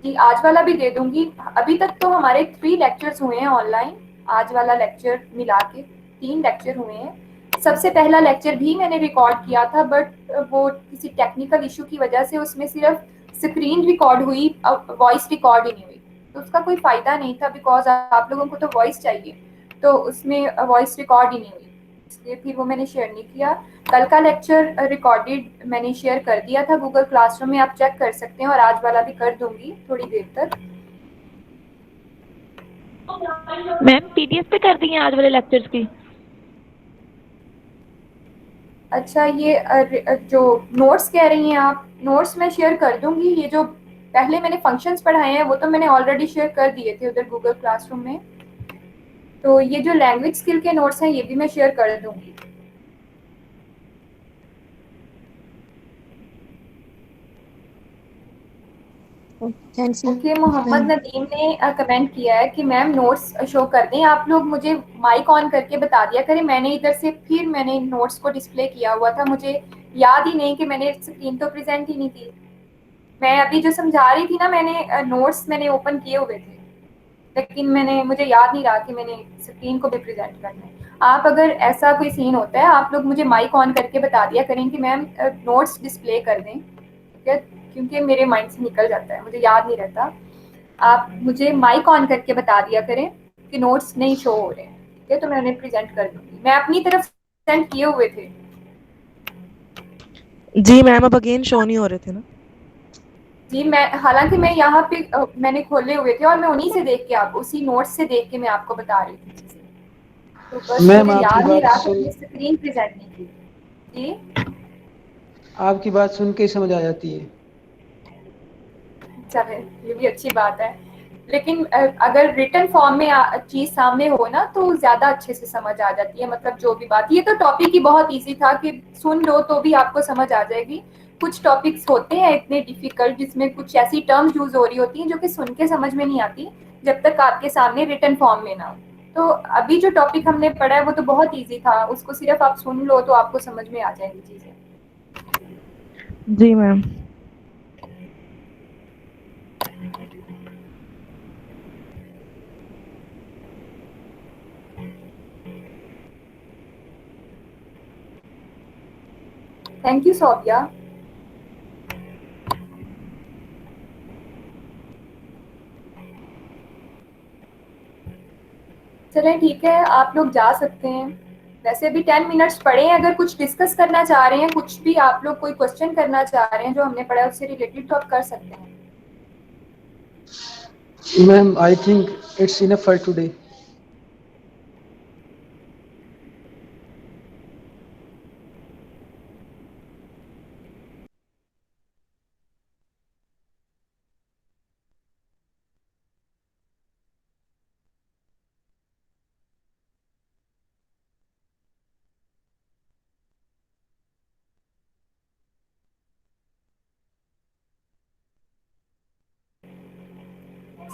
जी, आज वाला भी दे दूंगी। अभी तक तो हमारे 3 लेक्चर्स हुए हैं ऑनलाइन, आज वाला लेक्चर मिला के 3 लेक्चर हुए हैं। सबसे पहला लेक्चर भी मैंने रिकॉर्ड किया था, बट वो किसी टेक्निकल इशू की वजह से उसमें सिर्फ स्क्रीन रिकॉर्ड हुई, अब वॉइस रिकॉर्ड ही नहीं हुई। तो उसका कोई फ़ायदा नहीं था बिकॉज आप लोगों को तो वॉइस चाहिए, तो उसमें वॉइस रिकॉर्ड ही नहीं हुई, इसलिए फिर वो मैंने शेयर नहीं किया। कल का लेक्चर रिकॉर्डेड मैंने शेयर कर दिया था गूगल क्लासरूम में, आप चेक कर सकते हैं, और आज वाला भी कर दूंगी थोड़ी देर तक। मैम पीडीएफ पे कर दी हैं आज वाले लेक्चर्स की? अच्छा, ये जो नोट्स कह रही हैं आप, नोट्स मैं शेयर कर दूंगी। ये जो पहले मैंने फंक्शंस पढ़ाए हैं वो तो मैंने ऑलरेडी शेयर कर दिए थे उधर गूगल क्लासरूम में। तो ये जो लैंग्वेज स्किल के नोट्स हैं ये भी मैं शेयर कर दूंगी। थैंक्स ओके, मोहम्मद नदीम ने कमेंट किया है कि मैम नोट्स शो कर दें। आप लोग मुझे माइक ऑन करके बता दिया करें, मैंने इधर से फिर मैंने नोट्स को डिस्प्ले किया हुआ था, मुझे याद ही नहीं कि मैंने स्क्रीन तो प्रेजेंट ही नहीं की। मैं अभी जो समझा रही थी ना, मैंने नोट्स मैंने ओपन किए हुए थे, लेकिन मुझे याद नहीं रहा कि मैंने स्क्रीन को भी प्रेजेंट करना है। आप अगर ऐसा कोई सीन होता है, आप लोग मुझे माइक ऑन करके बता दिया करें कि मैम नोट्स डिस्प्ले कर दें, ठीक है, क्योंकि मेरे माइंड से निकल जाता है, मुझे याद नहीं रहता। आप मुझे माइक ऑन करके बता दिया करें कि नोट्स नहीं शो हो रहे हैं, ठीक है, तो मैं उन्हें प्रेजेंट कर दूंगी। मैं अपनी तरफ सेंड किए हुए थे। जी मैम, अब अगेन शो नहीं हो रहे थे ना? जी, हालांकि मैं यहाँ पे मैंने खोले हुए थे और मैं उन्हीं से देख के, आप उसी नोट्स से देख के मैं आपको बता रही थी चीजें। तो बस मैम मुझे आपकी याद नहीं बात रहा कि सुन मैंने स्क्रीन प्रेजेंट नहीं की। जी, आपकी बात सुन के ही समझ आ जाती है। चले, ये भी अच्छी बात है, लेकिन अगर रिटन फॉर्म में चीज सामने हो ना तो ज्यादा अच्छे से समझ आ जाती है। मतलब जो भी बात, ये तो टॉपिक ही बहुत इजी था कि सुन लो तो भी आपको समझ आ जाएगी। कुछ टॉपिक्स होते हैं इतने डिफिकल्ट जिसमें कुछ ऐसी टर्म्स यूज हो रही होती हैं जो कि सुन के समझ में नहीं आती जब तक आपके सामने रिटन फॉर्म में ना हो। तो अभी जो टॉपिक हमने पढ़ा है वो तो बहुत ईजी था, उसको सिर्फ आप सुन लो तो आपको समझ में आ जाएंगी चीजें। जी मैम। Thank you Sobia. चलें ठीक है, आप लोग जा सकते हैं। वैसे भी 10 मिनट्स पड़े हैं, अगर कुछ डिस्कस करना चाह रहे हैं, कुछ भी आप लोग कोई क्वेश्चन करना चाह रहे हैं जो हमने पढ़ा उससे रिलेटेड, तो आप कर सकते हैं। Ma'am I think it's enough for today.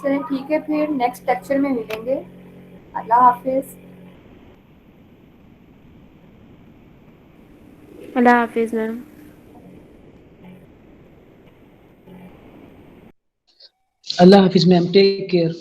चलें ठीक है, फिर नेक्स्ट लेक्चर में मिलेंगे। अल्लाह हाफिज़। अल्लाह हाफिज़ मैम। अल्लाह हाफिज मैम, टेक केयर।